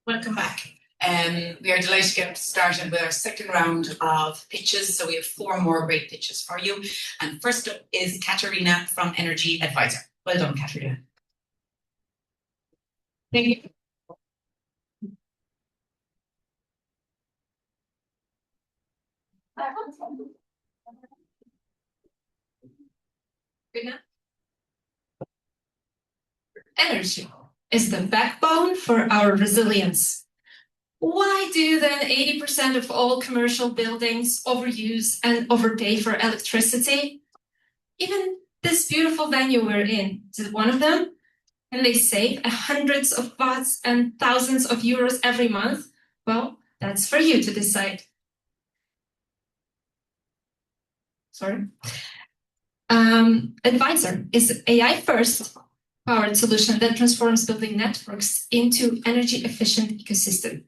Welcome back. We are delighted to get started with our second round of pitches. So we have 4 more great pitches for you. And first up is Katerina from Energy Advisor. Well done, Katerina. Thank you. Good night. Energy is the backbone for our resilience. Why do then 80% of all commercial buildings overuse and overpay for electricity? Even this beautiful venue we're in, is it one of them? And they save hundreds of bahts and thousands of euros every month? Well, that's for you to decide. Sorry. Advisor is AI-first powered solution that transforms building networks into energy-efficient ecosystem.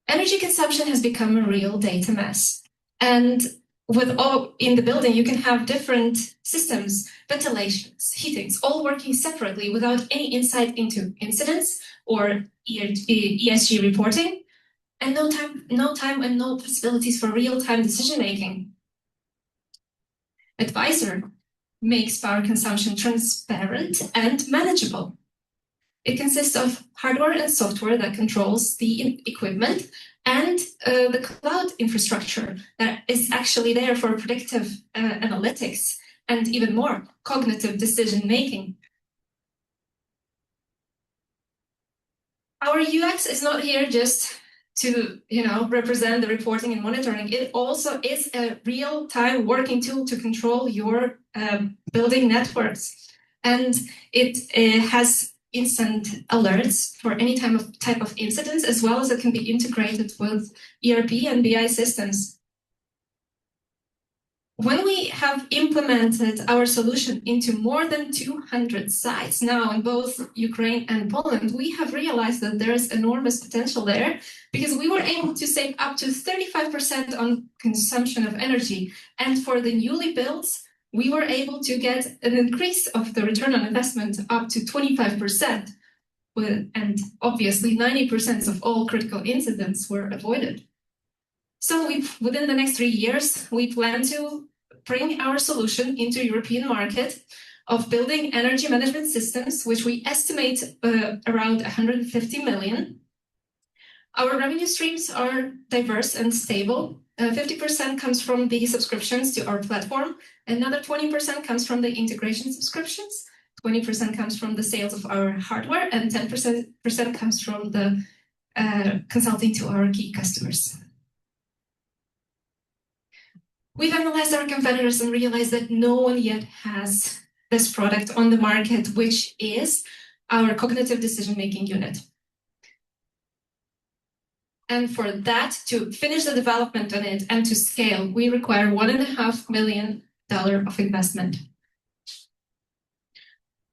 Energy consumption has become a real data mess. And with all in the building, you can have different systems, ventilations, heatings, all working separately without any insight into incidents or ESG reporting, and no time and no possibilities for real-time decision-making. Advisor makes power consumption transparent and manageable. It consists of hardware and software that controls the equipment and the cloud infrastructure that is actually there for predictive analytics and even more cognitive decision-making. Our UX is not here just to represent the reporting and monitoring. It also is a real-time working tool to control your building networks. And it has instant alerts for any type of incidents, as well as it can be integrated with ERP and BI systems. When we have implemented our solution into more than 200 sites now in both Ukraine and Poland, we have realized that there is enormous potential there because we were able to save up to 35% on consumption of energy. And for the newly built, we were able to get an increase of the return on investment up to 25%. And obviously 90% of all critical incidents were avoided. So within the next 3 years, we plan to bring our solution into European market of building energy management systems, which we estimate around 150 million. Our revenue streams are diverse and stable. 50% comes from the subscriptions to our platform. Another 20% comes from the integration subscriptions. 20% comes from the sales of our hardware, and 10% comes from the consulting to our key customers. We've analyzed our competitors and realized that no one yet has this product on the market, which is our cognitive decision-making unit. And for that, to finish the development on it and to scale, we require $1.5 million of investment.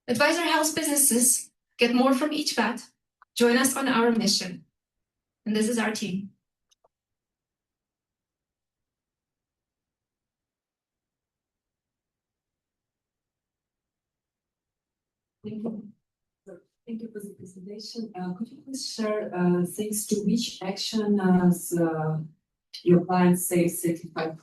Advisor helps businesses get more from each bat. Join us on our mission. And this is our team. Thank you. Thank you for the presentation. Could you please share thanks to which action has your clients save 65%.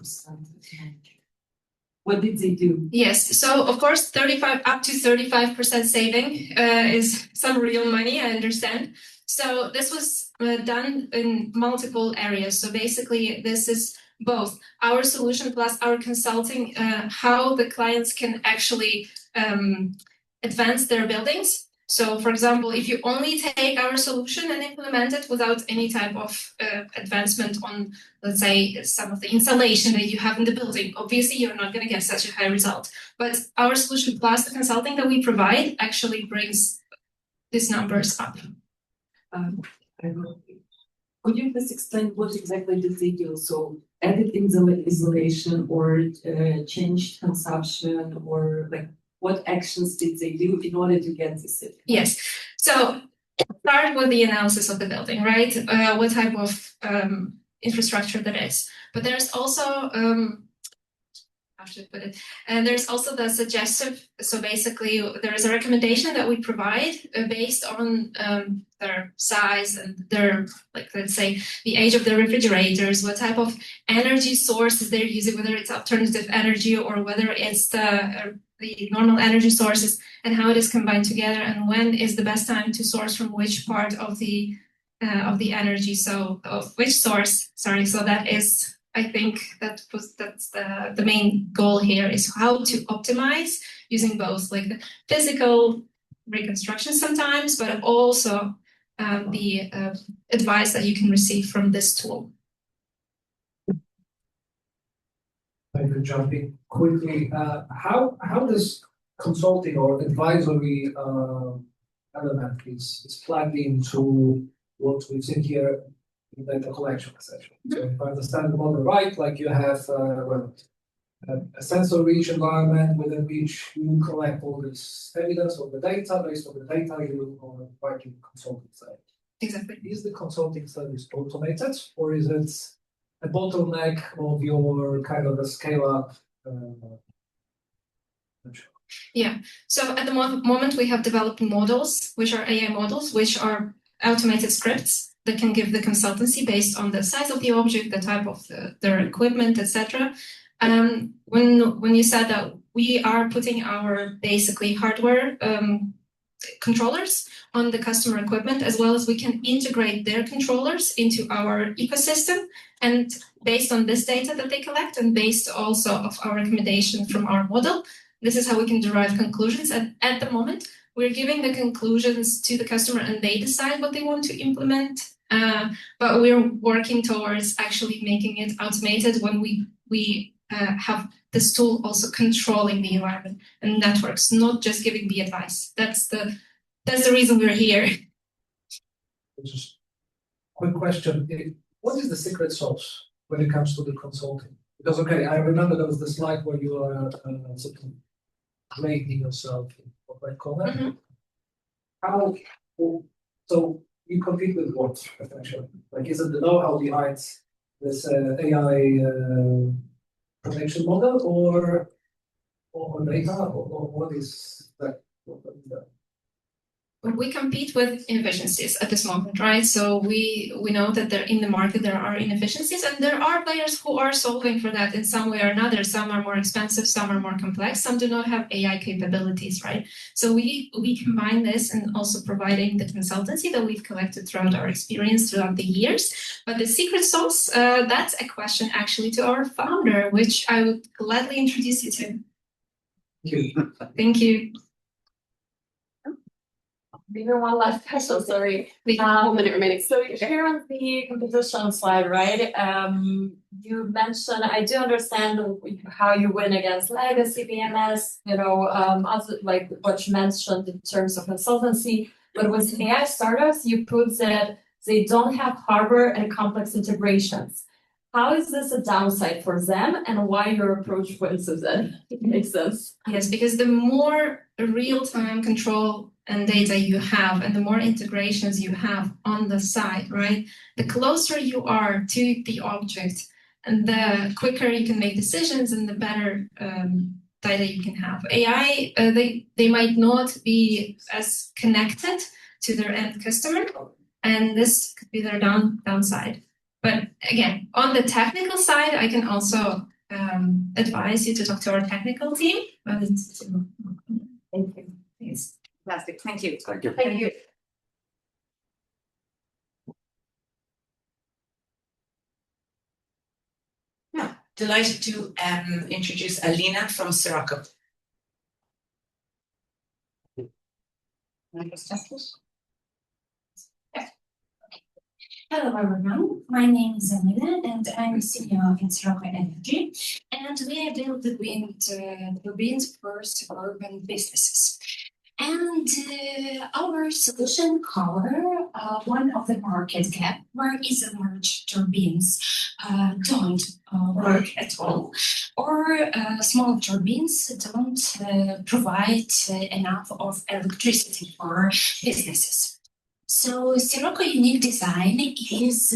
What did they do? Yes, so of course, 35 up to 35% saving is some real money, I understand. So this was done in multiple areas. So basically, this is both our solution plus our consulting, how the clients can actually advance their buildings. So for example, if you only take our solution and implement it without any type of advancement on, let's say, some of the installation that you have in the building, obviously you're not going to get such a high result. But our solution plus the consulting that we provide actually brings these numbers up. Could you please explain what exactly did they do? So added isolation or changed consumption, or like what actions did they do in order to get this saving? Yes. So start with the analysis of the building, right? What type of infrastructure that is. But there's also how should I put it? And there's also the suggestive. So basically, there is a recommendation that we provide based on their size and their, like, let's say, the age of the refrigerators, what type of energy sources they're using, whether it's alternative energy or whether it's the normal energy sources, and how it is combined together, and when is the best time to source from which part of the energy. So of which source? Sorry. So that is. I think that's the main goal here, is how to optimize using both like the physical reconstruction sometimes, but also the advice that you can receive from this tool. I can jump in quickly. How does consulting or advisory element is plugged into what we've seen here? Data collection, essentially. So if I understand the model right, like you have a sensor-rich environment within which you collect all this evidence of the data. Based on the data, you are providing consulting service. Exactly. Is the consulting service automated, or is it a bottleneck of your kind of a scale-up? Yeah. So at the moment, we have developed models, which are AI models, which are automated scripts that can give the consultancy based on the size of the object, the type of their equipment, etc. When you said that we are putting our basically hardware controllers on the customer equipment, as well as we can integrate their controllers into our ecosystem, and based on this data that they collect and based also of our recommendation from our model, this is how we can derive conclusions. And at the moment, we're giving the conclusions to the customer and they decide what they want to implement. But we're working towards actually making it automated when we have this tool also controlling the environment and networks, not just giving the advice. That's the reason we're here. Just quick question. What is the secret sauce when it comes to the consulting? Because, okay, I remember there was the slide where you are sort of grading yourself, what I call that. Mm-hmm. How, so you compete with what, essentially? Like, is it the know-how behind this AI prediction model, or data, or what is that? What is that? We compete with inefficiencies at this moment, right? So we know that in the market there are inefficiencies, and there are players who are solving for that in some way or another. Some are more expensive, some are more complex, some do not have AI capabilities, right? So we combine this and also providing the consultancy that we've collected throughout our experience throughout the years. But the secret sauce, that's a question actually to our founder, which I would gladly introduce you to. Thank you. Thank you. Maybe one last question, sorry. 1 minute remaining. So here on the competition slide, right? You mentioned, I do understand how you win against legacy VMS, as like what you mentioned in terms of consultancy, but with AI startups, you put that they don't have hardware and complex integrations. How is this a downside for them, and why your approach wins with it? It makes sense. Yes, because the more real-time control and data you have, and the more integrations you have on the side, right? The closer you are to the object, and the quicker you can make decisions, and the better data you can have. AI, they might not be as connected to their end customer, and this could be their downside. But again, on the technical side, I can also advise you to talk to our technical team. Thank you. It's fantastic. Thank you. Thank you. Thank you. Now, delighted to introduce Alina from Sirocco. Hello everyone, my name is Amina and I'm senior in Sirocco Energy, and we are building wind turbines for suburban businesses. And our solution cover one of the market gap where is large turbines don't work at all, or small turbines don't provide enough of electricity for businesses. So Sirocco unique design is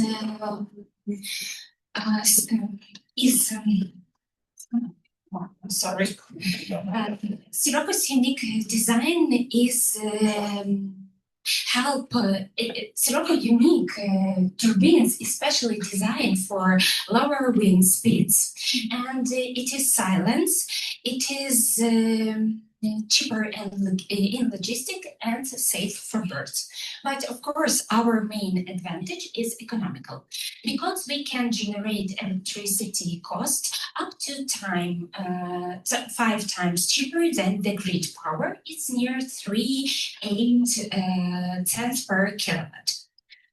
Sirocco's unique design is help Sirocco unique turbines especially designed for lower wind speeds, and it is silent, it is cheaper in logistic and safe for birds. But of course, our main advantage is economical, because we can generate electricity cost up to 5 times cheaper than the grid power. It's near 3.8 cents per kilowatt.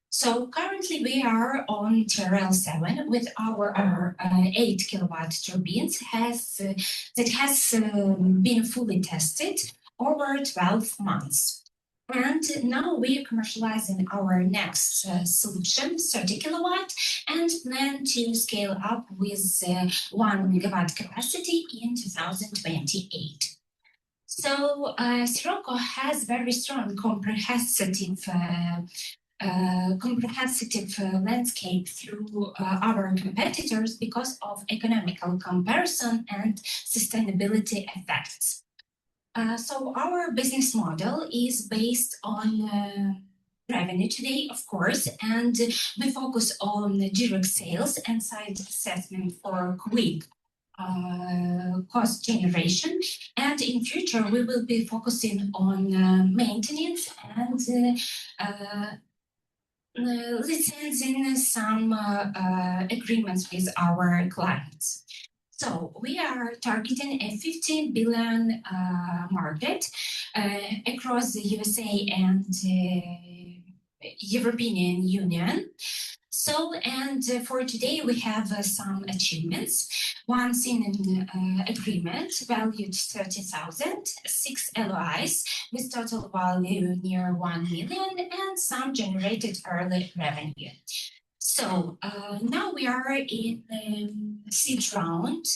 So currently we are on TRL 7 with our 8 kilowatt turbines that has been fully tested over 12 months. And now we are commercializing our next solution, 30 kilowatt, and plan to scale up with 1 megawatt capacity in 2028. So Sirocco has very strong comprehensive landscape through our competitors because of economical comparison and sustainability effects. So our business model is based on revenue today, of course, and we focus on direct sales and site assessment for quick cost generation, and in future we will be focusing on maintenance and licensing some agreements with our clients. So we are targeting a 15 billion market across the USA and European Union. So, and for today we have some achievements. One signing agreement valued 30,000, 6 LOIs with total value near 1 million, and some generated early revenue. So now we are in seed round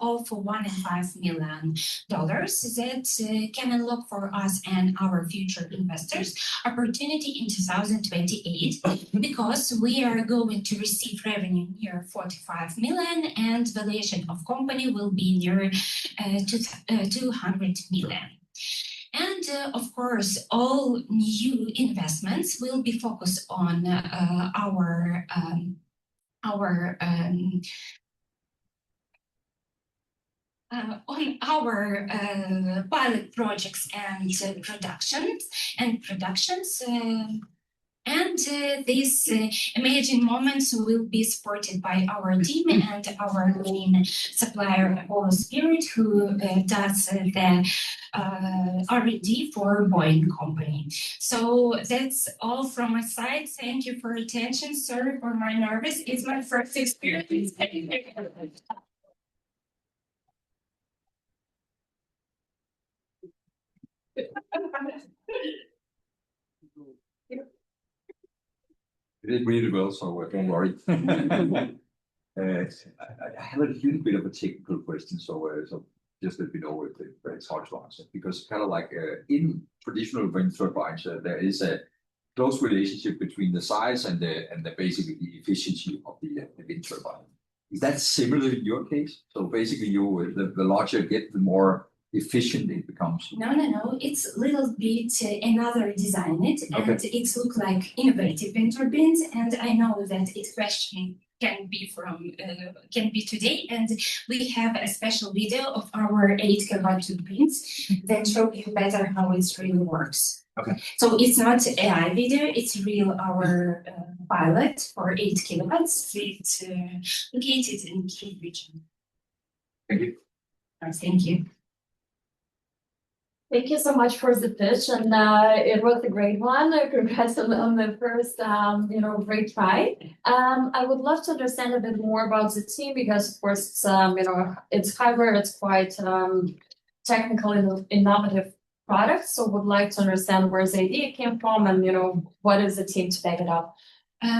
of $1.5 million that can unlock for us and our future investors opportunity in 2028, because we are going to receive revenue near 45 million and valuation of company will be near 200 million. And of course, all new investments will be focused on our pilot projects and productions. And these amazing moments will be supported by our team and our main supplier, Holy Spirit, who does the R&D for Boeing company. So that's all from my side. Thank you for attention. Sorry for my nervous. It's my first experience. You did really well, so don't worry. I have a little bit of a technical question, so just let me know if it's hard to answer. Because kind of like in traditional wind turbines, there is a close relationship between the size and the basically the efficiency of the wind turbine. Is that similar in your case? So basically, the larger you get, the more efficient it becomes? No. It's a little bit another design it, and it looks like innovative wind turbines. And I know that its question can be today, and we have a special video of our 8 kilowatt turbines that show you better how it really works. Okay. So it's not AI video; it's real our pilot for 8 kilowatts. It's located in Kyiv region. Thank you. Thank you. Thank you so much for the pitch, and it was a great one. Congrats on the first, great try. I would love to understand a bit more about the team because, of course, it's hybrid, it's quite technical and innovative product. So, would like to understand where the idea came from, and what is the team to back it up.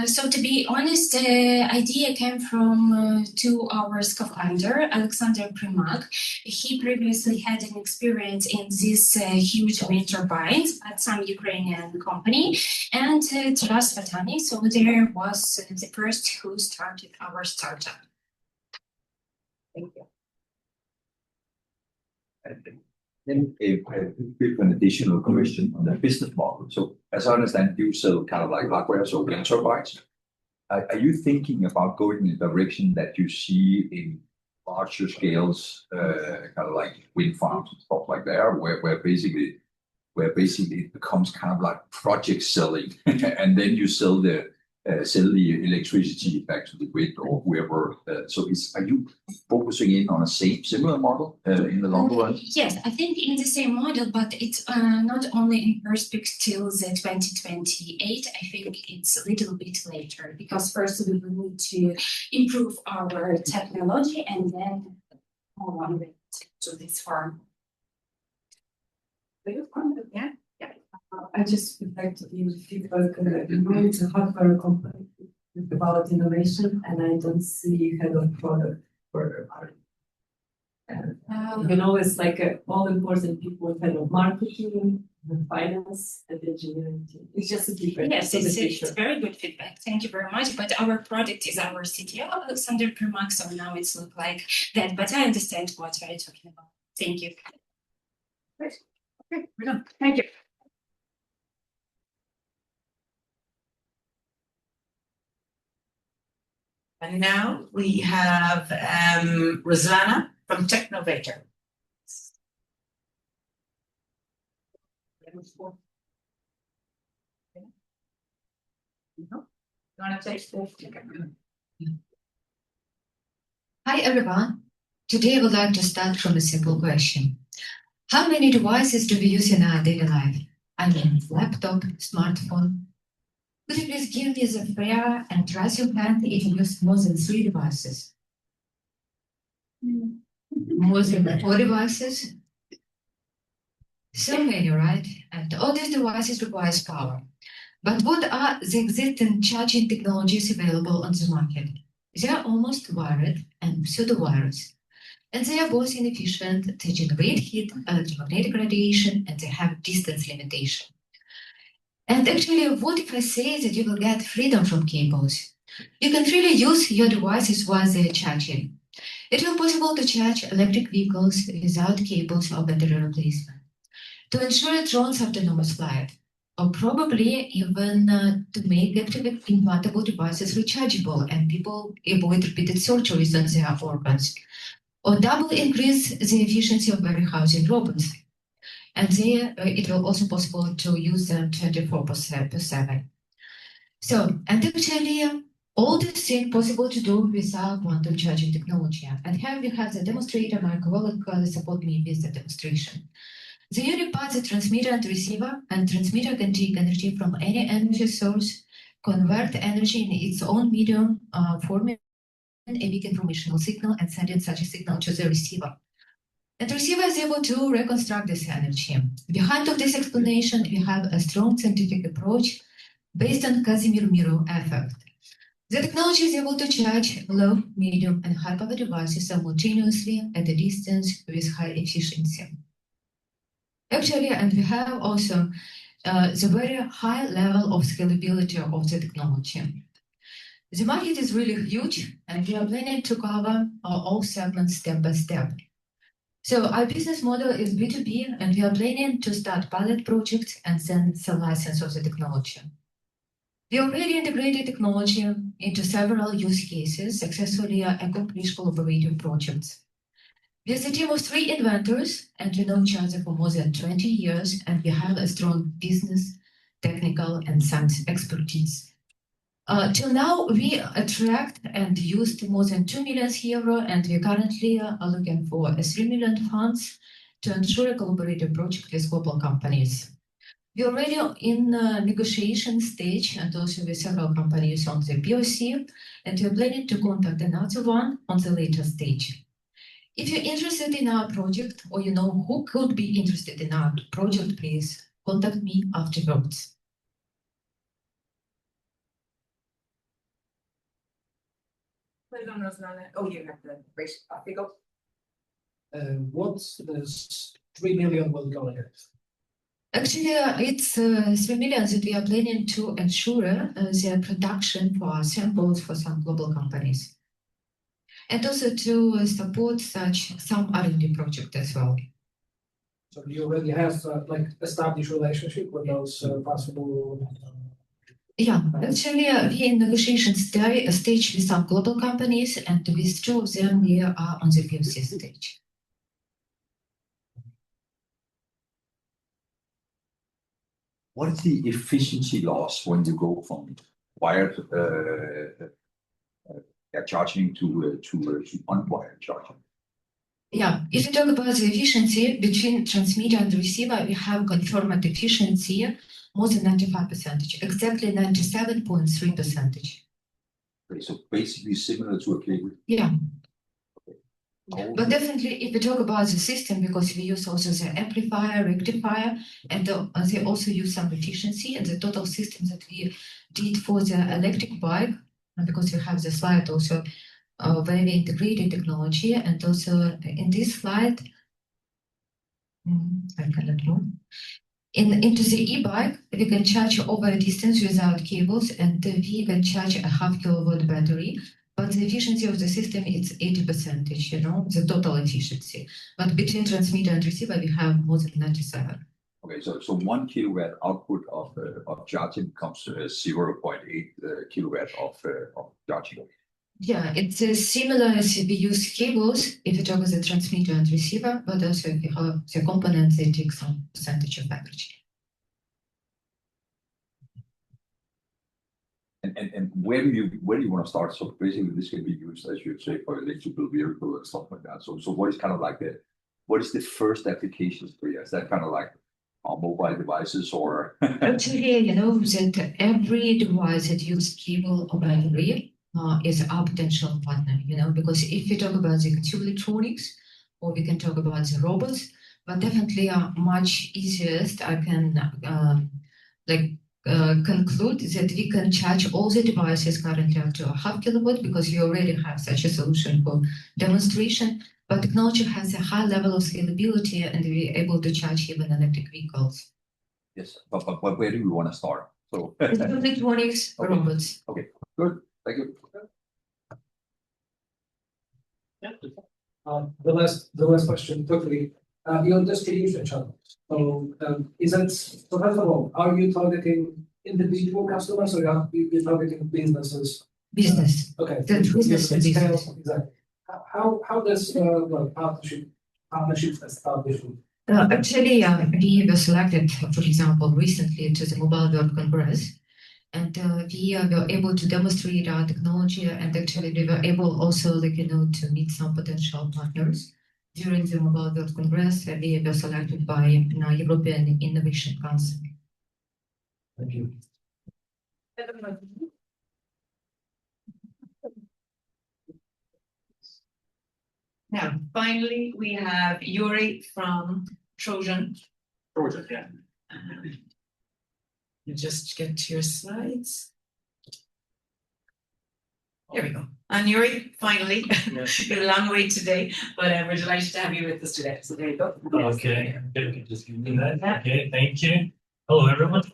So to be honest, the idea came from our co-founder, Alexander Primak. He previously had an experience in these huge wind turbines at some Ukrainian company, and Taras Vatani. So there was the first who started our startup. Thank you. Then a bit of an additional question on the business model. So as I understand, you sell kind of like hardware, so wind turbines. Are you thinking about going in the direction that you see in larger scales, kind of like wind farms and stuff like that, where basically it becomes kind of like project selling, and then you sell the electricity back to the grid or whoever. Are you focusing in on a similar model in the long run? Yes, I think in the same model, but it's not only in perspective till the 2028. I think it's a little bit later because first we will need to improve our technology and then move on to this farm. Yeah. I just would like to give feedback. It's a hardware company about innovation, and I don't see head of product for R&D. It's like all important people, head of marketing, and finance, and engineering team. It's just a different. Yes, it's very good feedback. Thank you very much. But our product is our CTO, Alexander Primak, so now it's look like that. But I understand what you're talking about. Thank you. Great. Okay, we're done. Thank you. And now we have Roslana from Technovator. Hi everyone. Today I would like to start from a simple question. How many devices do we use in our daily life? I mean, laptop, smartphone. Could you please give me the fair and raise your hand if you use more than 3 devices? More than 4 devices? So many, right? And all these devices require power. But what are the existing charging technologies available on the market? They are almost wired and pseudo-wires. And they are both inefficient, they generate heat, electromagnetic radiation, and they have distance limitation. And actually, what if I say that you will get freedom from cables? You can freely use your devices while they are charging. It will be possible to charge electric vehicles without cables or battery replacement, to ensure drones autonomous flight, or probably even to make active implantable devices rechargeable and people avoid repeated surgeries on their organs, or double increase the efficiency of warehousing robots. And there, it will also possible to use them 24/7. So, and actually, all these things possible to do without quantum charging technology. And here we have the demonstrator. My colleague will support me with the demonstration. The unit part is transmitter and receiver, and transmitter can take energy from any energy source, convert energy in its own medium, forming a weak informational signal and sending such a signal to the receiver. And the receiver is able to reconstruct this energy. Behind of this explanation, we have a strong scientific approach based on Casimir-Miró effect. The technology is able to charge low, medium, and high power devices simultaneously at a distance with high efficiency. Actually, and we have also the very high level of scalability of the technology. The market is really huge, and we are planning to cover all segments step by step. So our business model is B2B, and we are planning to start pilot projects and then sell license of the technology. We already integrated technology into several use cases, successfully accomplished collaborative projects. We are a team of 3 inventors, and we know each other for more than 20 years, and we have a strong business, technical, and science expertise. Till now, we attract and used more than 2 million euro, and we currently are looking for 3 million funds to ensure a collaborative project with global companies. We are already in negotiation stage and also with several companies on the POC, and we are planning to contact another one on the later stage. If you're interested in our project or you know who could be interested in our project, please contact me afterwards. Oh, you have the race figure. What's this 3 million will go ahead? Actually, it's 3 million that we are planning to ensure the production for samples for some global companies. And also to support such some R&D project as well. So you already have like established relationship with those possible. Yeah, actually, we in negotiation stage with some global companies, and with 2 of them we are on the POC stage. What is the efficiency loss when you go from wired charging to unwired charging? Yeah, if you talk about the efficiency between transmitter and receiver, we have confirmed efficiency more than 95%, exactly 97.3%. Okay, so basically similar to a cable. Yeah. But definitely, if we talk about the system, because we use also the amplifier, rectifier, and they also use some efficiency, and the total system that we did for the electric bike, and because we have the slide also very integrated technology, and also in this slide, I cannot move. Into the e-bike, we can charge over a distance without cables, and we can charge a 0.5 kilowatt battery. But the efficiency of the system is 80%, you know, the total efficiency. But between transmitter and receiver, we have more than 97. Okay, so 1 kilowatt output of charging becomes 0.8 kilowatt of charging. Yeah, it's similar as we use cables if you talk about the transmitter and receiver, but also if you have the components, they take some percentage of energy. And where do you want to start? So basically, this can be used, as you say, for electrical vehicle and stuff like that. So what is kind of like what is the first applications for you? Is that kind of like mobile devices or? Actually, you know that every device that uses cable or battery is our potential partner. You know, because if you talk about the consumer electronics, or we can talk about the robots, but definitely much easiest I can conclude that we can charge all the devices currently up to 0.5 kilowatt because we already have such a solution for demonstration. But technology has a high level of scalability, and we're able to charge even electric vehicles. Yes, but where do you want to start? So electronics, okay. robots. Okay, good. Thank you. Yeah. The last question quickly. Your distribution channels. So first of all, are you targeting individual customers or are you targeting businesses? Business. Okay. The business. Exactly. How does partnerships establish? Actually, we were selected, for example, recently to the Mobile World Congress, and we were able to demonstrate our technology, and actually we were able also, to meet some potential partners during the Mobile World Congress. We were selected by European Innovation Council. Thank you. Now, finally, we have Yuri from Trojan. Trojan, yeah. You just get to your slides. Here we go. And Yuri, finally, it's been a long wait today, but we're delighted to have you with us today. So there you go. Okay, just give me that. Okay, thank you. Hello, everyone.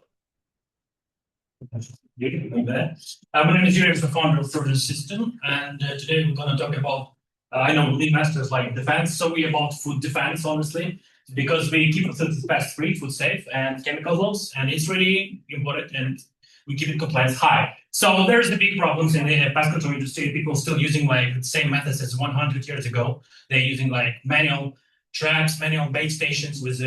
My name is Yuri, I'm the founder of Trojan System, and today we're going to talk about I know lean masters like defense, so we about food defense, honestly, because we keep facilities pest free, food safe, and chemical laws, and it's really important, and we keep it compliance high. So there's the big problems in the pest control industry. People still using like the same methods as 100 years ago. They're using like manual traps, manual bait stations with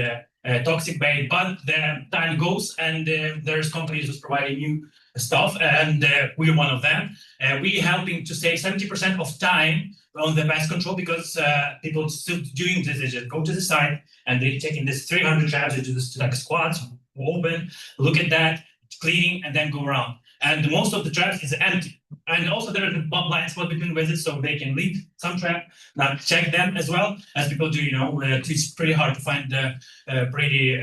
toxic bait, but the time goes and there's companies who's providing new stuff, and we're one of them. We're helping to save 70% of time on the pest control because people still doing this. They just go to the site and they're taking this 300 traps, they do this like squats, open, look at that, cleaning, and then go around. And most of the traps is empty. And also there is a blind spot between visits, so they can leave some trap, not check them as well, as people do, it's pretty hard to find a pretty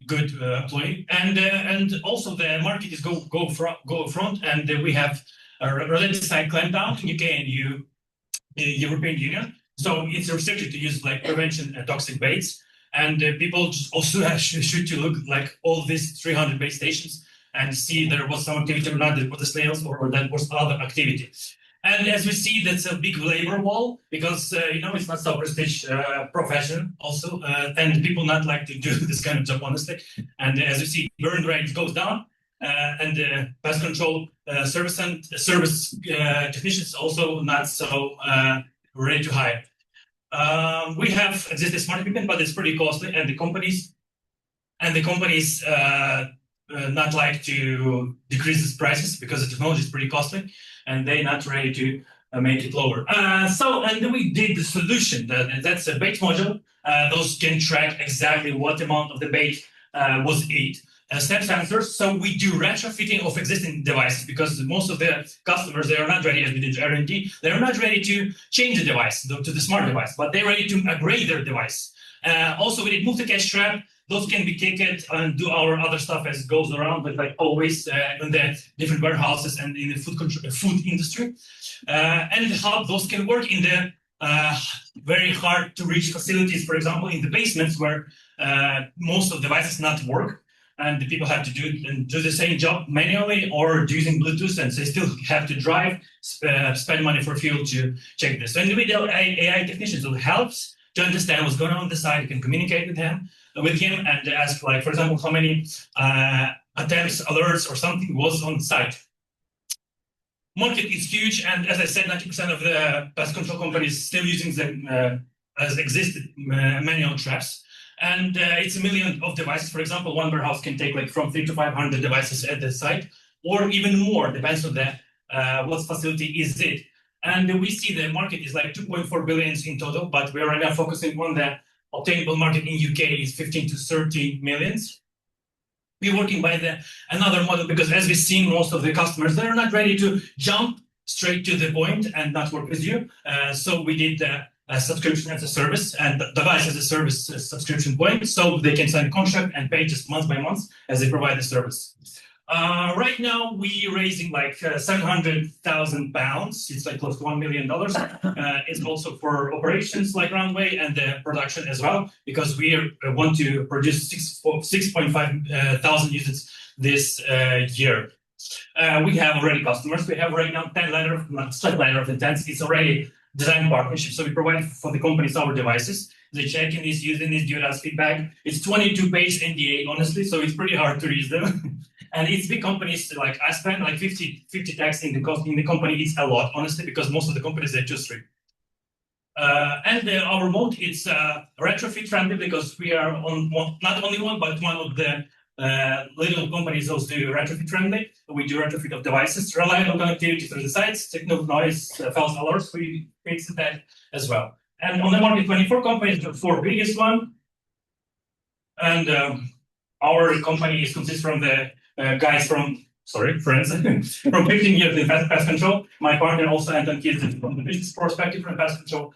good employee. And also the market is go front, and we have a related side clampdown in UK and European Union. So it's restricted to use like prevention toxic baits. And people just also should to look like all these 300 bait stations and see there was some activity or not, there was the snails or that was other activity. And as we see, that's a big labor wall because, it's not so prestige profession also. And people not like to do this kind of job, honestly. And as you see, burn rate goes down and pest control service technicians also not so ready to hire. We have existing smart equipment, but it's pretty costly, and the companies not like to decrease its prices because the technology is pretty costly, and they're not ready to make it lower. And we did the solution. That's a bait module. Those can track exactly what amount of the bait was eaten. Step sensors. So we do retrofitting of existing devices because most of the customers, they are not ready, as we did R&D, they are not ready to change the device to the smart device, but they're ready to upgrade their device. Also, we did multi-catch trap. Those can be kicked and do our other stuff as it goes around, but like always in the different warehouses and in the food industry. And how those can work in the very hard to reach facilities, for example, in the basements where most of the devices not work. And the people have to do the same job manually or using Bluetooth, and they still have to drive, spend money for fuel to check this. So individual AI technicians will help to understand what's going on the side. You can communicate with him and ask, like, for example, how many attempts, alerts, or something was on site. Market is huge, and as I said, 90% of the pest control companies still using them as existed manual traps. And it's 1 million of devices. For example, one warehouse can take like from 300 to 500 devices at the site, or even more, depends on the what facility is it. And we see the market is like 2.4 billion in total, but we are right now focusing on the obtainable market in UK is 15 to 30 millions. We're working by another model because as we've seen, most of the customers, they're not ready to jump straight to the point and not work with you. So we did subscription as a service and device as a service subscription point, so they can sign a contract and pay just month by month as they provide the service. Right now, we're raising like 700,000 pounds. It's like close to $1 million. It's also for operations like Runway and the production as well, because we want to produce 6.5 thousand units this year. We have already customers. We have right now 10 letter of intent. It's already design partnership. So we provide for the companies our devices. They check in this, using this, give us feedback. It's 22-page NDA, honestly, so it's pretty hard to read them. And it's big companies like I spend like 50 tax in the company. It's a lot, honestly, because most of the companies they just read. And our mode is retrofit friendly because we are on not only one, but one of the little companies also do retrofit friendly. We do retrofit of devices, reliable connectivity through the sites, techno noise, false alerts. We fix that as well. And on the market, 24 companies, the 4 biggest one. And our company consists from the guys from, friends, from 15 years in pest control. My partner also, Anton Kids, from the business perspective from pest control,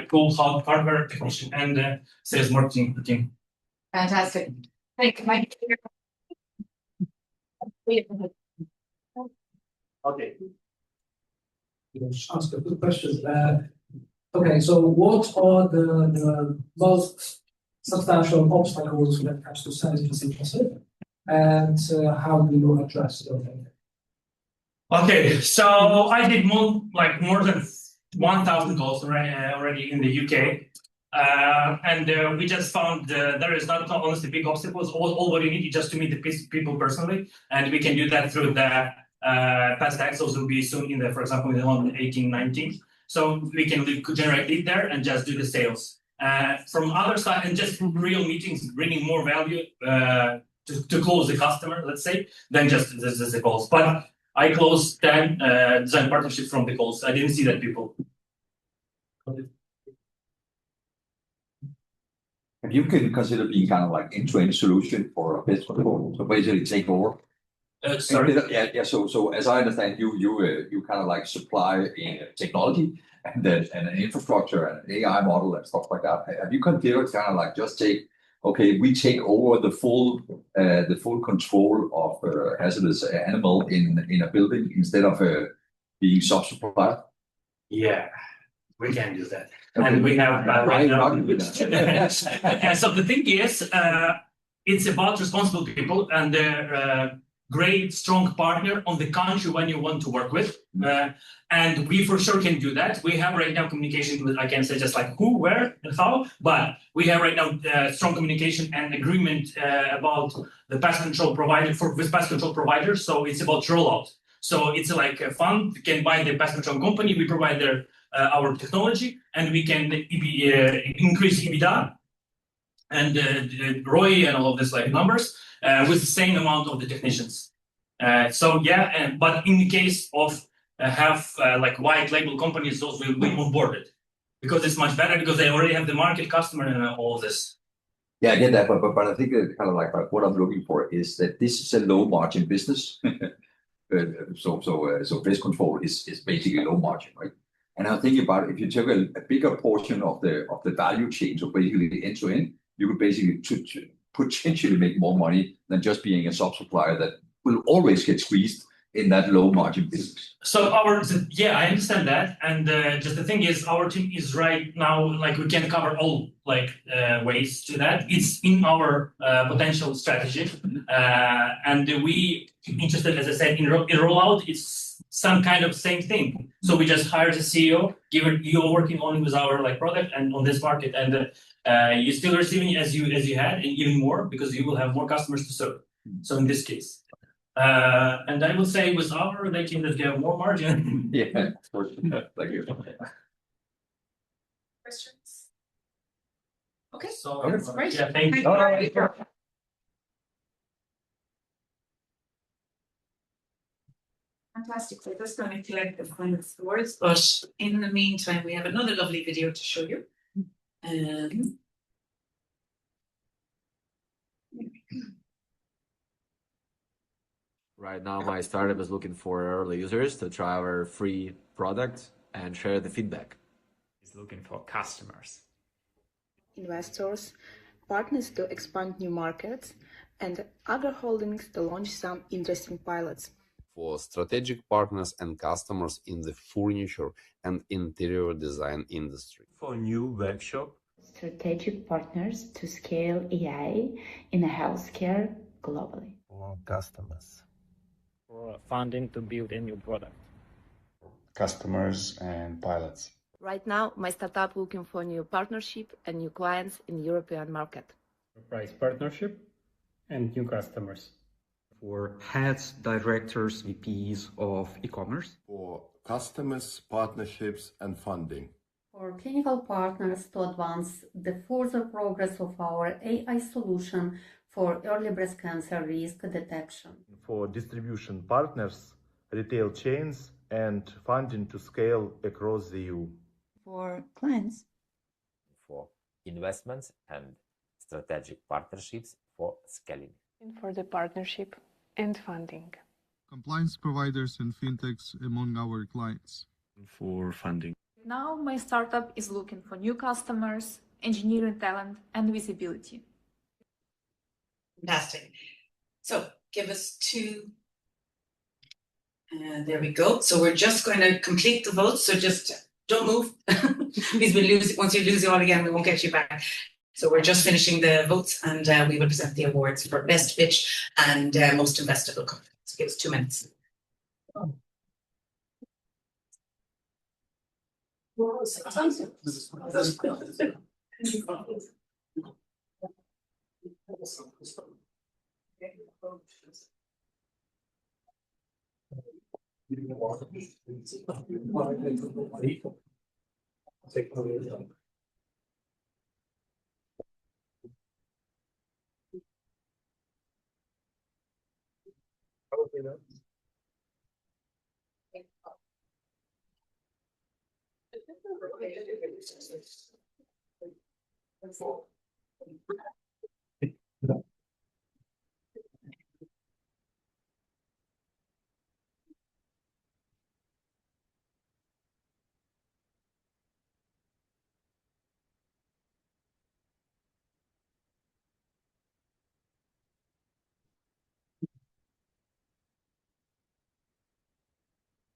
gold hardware technician and sales marketing team. Fantastic. Thank you, Mike. Okay. Ask a good question. Okay, so what are the most substantial obstacles when it comes to selling facilities, and how do you address them? Okay, so I did more than 1,000 calls already in the UK. And we just found there is not honestly big obstacles. All what you need is just to meet the people personally, and we can do that through the past axles will be soon in the, for example, on 18, 19. So we can generate lead there and just do the sales. From other side, and just real meetings, bringing more value to close the customer, let's say, than just the calls. But I closed 10 design partnerships from the calls. I didn't see that people. Have you consider being kind of like end-to-end solution for a business? So basically take over. Sorry. Yeah. So as I understand, you kind of like supply technology and an infrastructure and an AI model and stuff like that. Have you considered kind of like just we take over the full control of hazardous animal in a building instead of being sub-supplier? Yeah, we can do that. Okay. And we have right now. Yeah. So the thing is, it's about responsible people and they're great, strong partner on the country when you want to work with. And we for sure can do that. We have right now communication with, I can say just like who, where, and how, but we have right now strong communication and agreement about the pest control provider with pest control providers. So it's about rollout. So it's like a fund, you can buy the pest control company, we provide our technology, and we can increase EBITDA and ROI and all of this like numbers with the same amount of the technicians. But in the case of like white label companies, those will be onboarded because it's much better because they already have the market customer and all of this. Yeah, I get that, but I think kind of like what I'm looking for is that this is a low margin business. So pest control is basically low margin, right? And I'm thinking about if you took a bigger portion of the value chain, so basically end to end, you could basically potentially make more money than just being a sub-supplier that will always get squeezed in that low margin business. So I understand that, and just the thing is, our team is right now like we can cover all ways to that. It's in our potential strategy, and we interested, as I said, in rollout. It's some kind of same thing. So we just hired a CEO, you're working only with our product and on this market, and you're still receiving as you had, and even more because you will have more customers to serve. So in this case. And I will say with they can just get more margin. Yeah, of course. Thank you. Questions? Okay, So that's great. Yeah, thank you. All right. Fantastic. We're just going to collect the final scores, but in the meantime, we have another lovely video to show you. Right now, my startup is looking for early users to try our free product and share the feedback. It's looking for customers, investors, partners to expand new markets, and other holdings to launch some interesting pilots. For strategic partners and customers in the furniture and interior design industry. for new webshop, strategic partners to scale AI in healthcare globally. for customers, for funding to build a new product, customers and pilots. Right now, my startup looking for new partnership and new clients in European market. price partnership, and new customers. For heads, directors, VPs of e-commerce. For customers, partnerships, and funding. For clinical partners to advance the further progress of our AI solution for early breast cancer risk detection. For distribution partners, retail chains, and funding to scale across the EU. For clients. For investments and strategic partnerships for scaling. And for the partnership and funding. Compliance providers and fintechs among our clients. For funding. Now my startup is looking for new customers, engineering talent, and visibility. Fantastic. So give us two. There we go. So we're just going to complete the votes. So just don't move. Because once you lose it all again, we won't get you back. So we're just finishing the votes, and we will present the awards for best pitch and most investable company. So give us 2 minutes.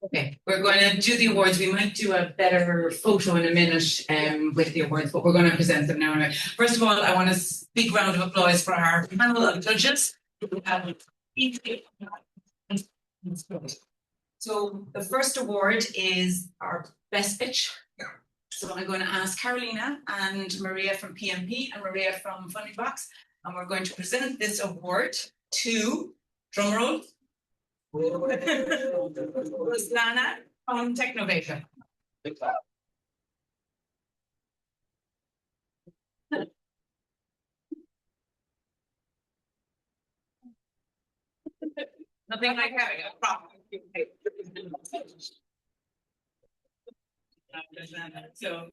Okay, we're going to do the awards. We might do a better photo in a minute with the awards, but we're going to present them now anyway. First of all, I want a big round of applause for our panel of judges. So the first award is our best pitch. So I'm going to ask Carolina and Maria from PMP and Maria from Funding Box, and we're going to present this award to, drumroll, Ruslana from Technovation. Nothing like having a problem. So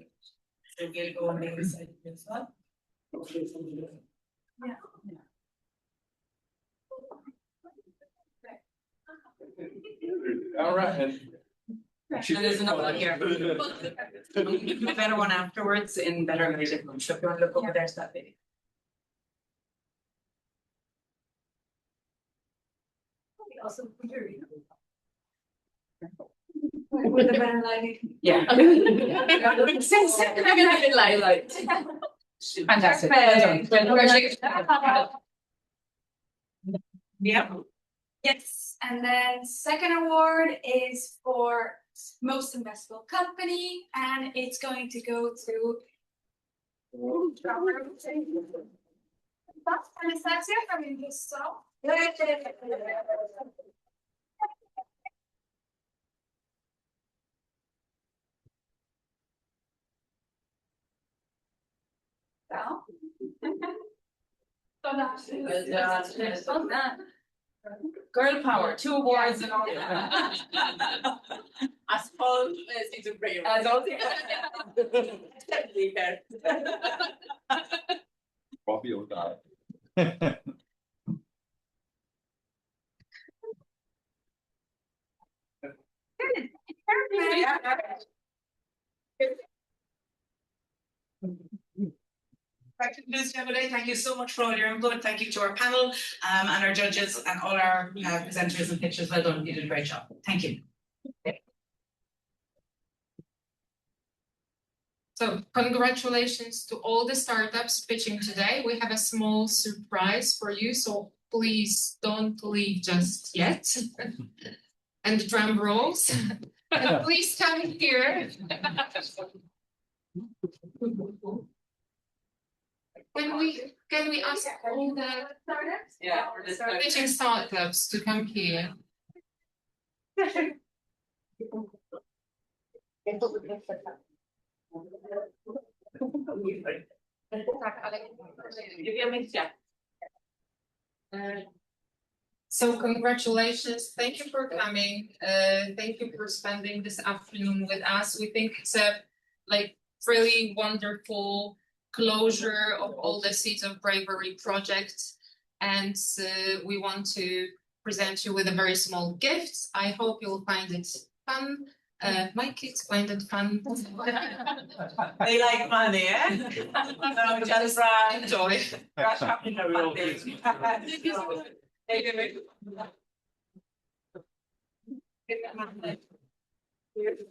we'll go on the other side as well. Yeah. All right. And there's another one here. A better one afterwards in better lighting. So if you want to look over there's that baby. Awesome. With the better lighting. Yeah. I'm gonna have it light. Fantastic. Yeah. Yes, and then second award is for most investable company, and it's going to go to Anastasia from Warsaw. Well done. Girl power, 2 awards and all that. I suppose Seeds of Bravery. Definitely fair. Coffee or die. Thank you so much for all your input. Thank you to our panel and our judges and all our presenters and pitchers. Well done. You did a great job. Thank you. So congratulations to all the startups pitching today. We have a small surprise for you, so please don't leave just yet. And drum rolls. And please come here. Can we ask all the startups? Yeah, pitching startups to come here. So congratulations, thank you for coming. Thank you for spending this afternoon with us. We think it's a really wonderful closure of all the Seeds of Bravery projects, and we want to present you with a very small gift. I hope you'll find it fun. My kids find it fun. They like money, eh? No, just enjoy. Rush up in the Thank you.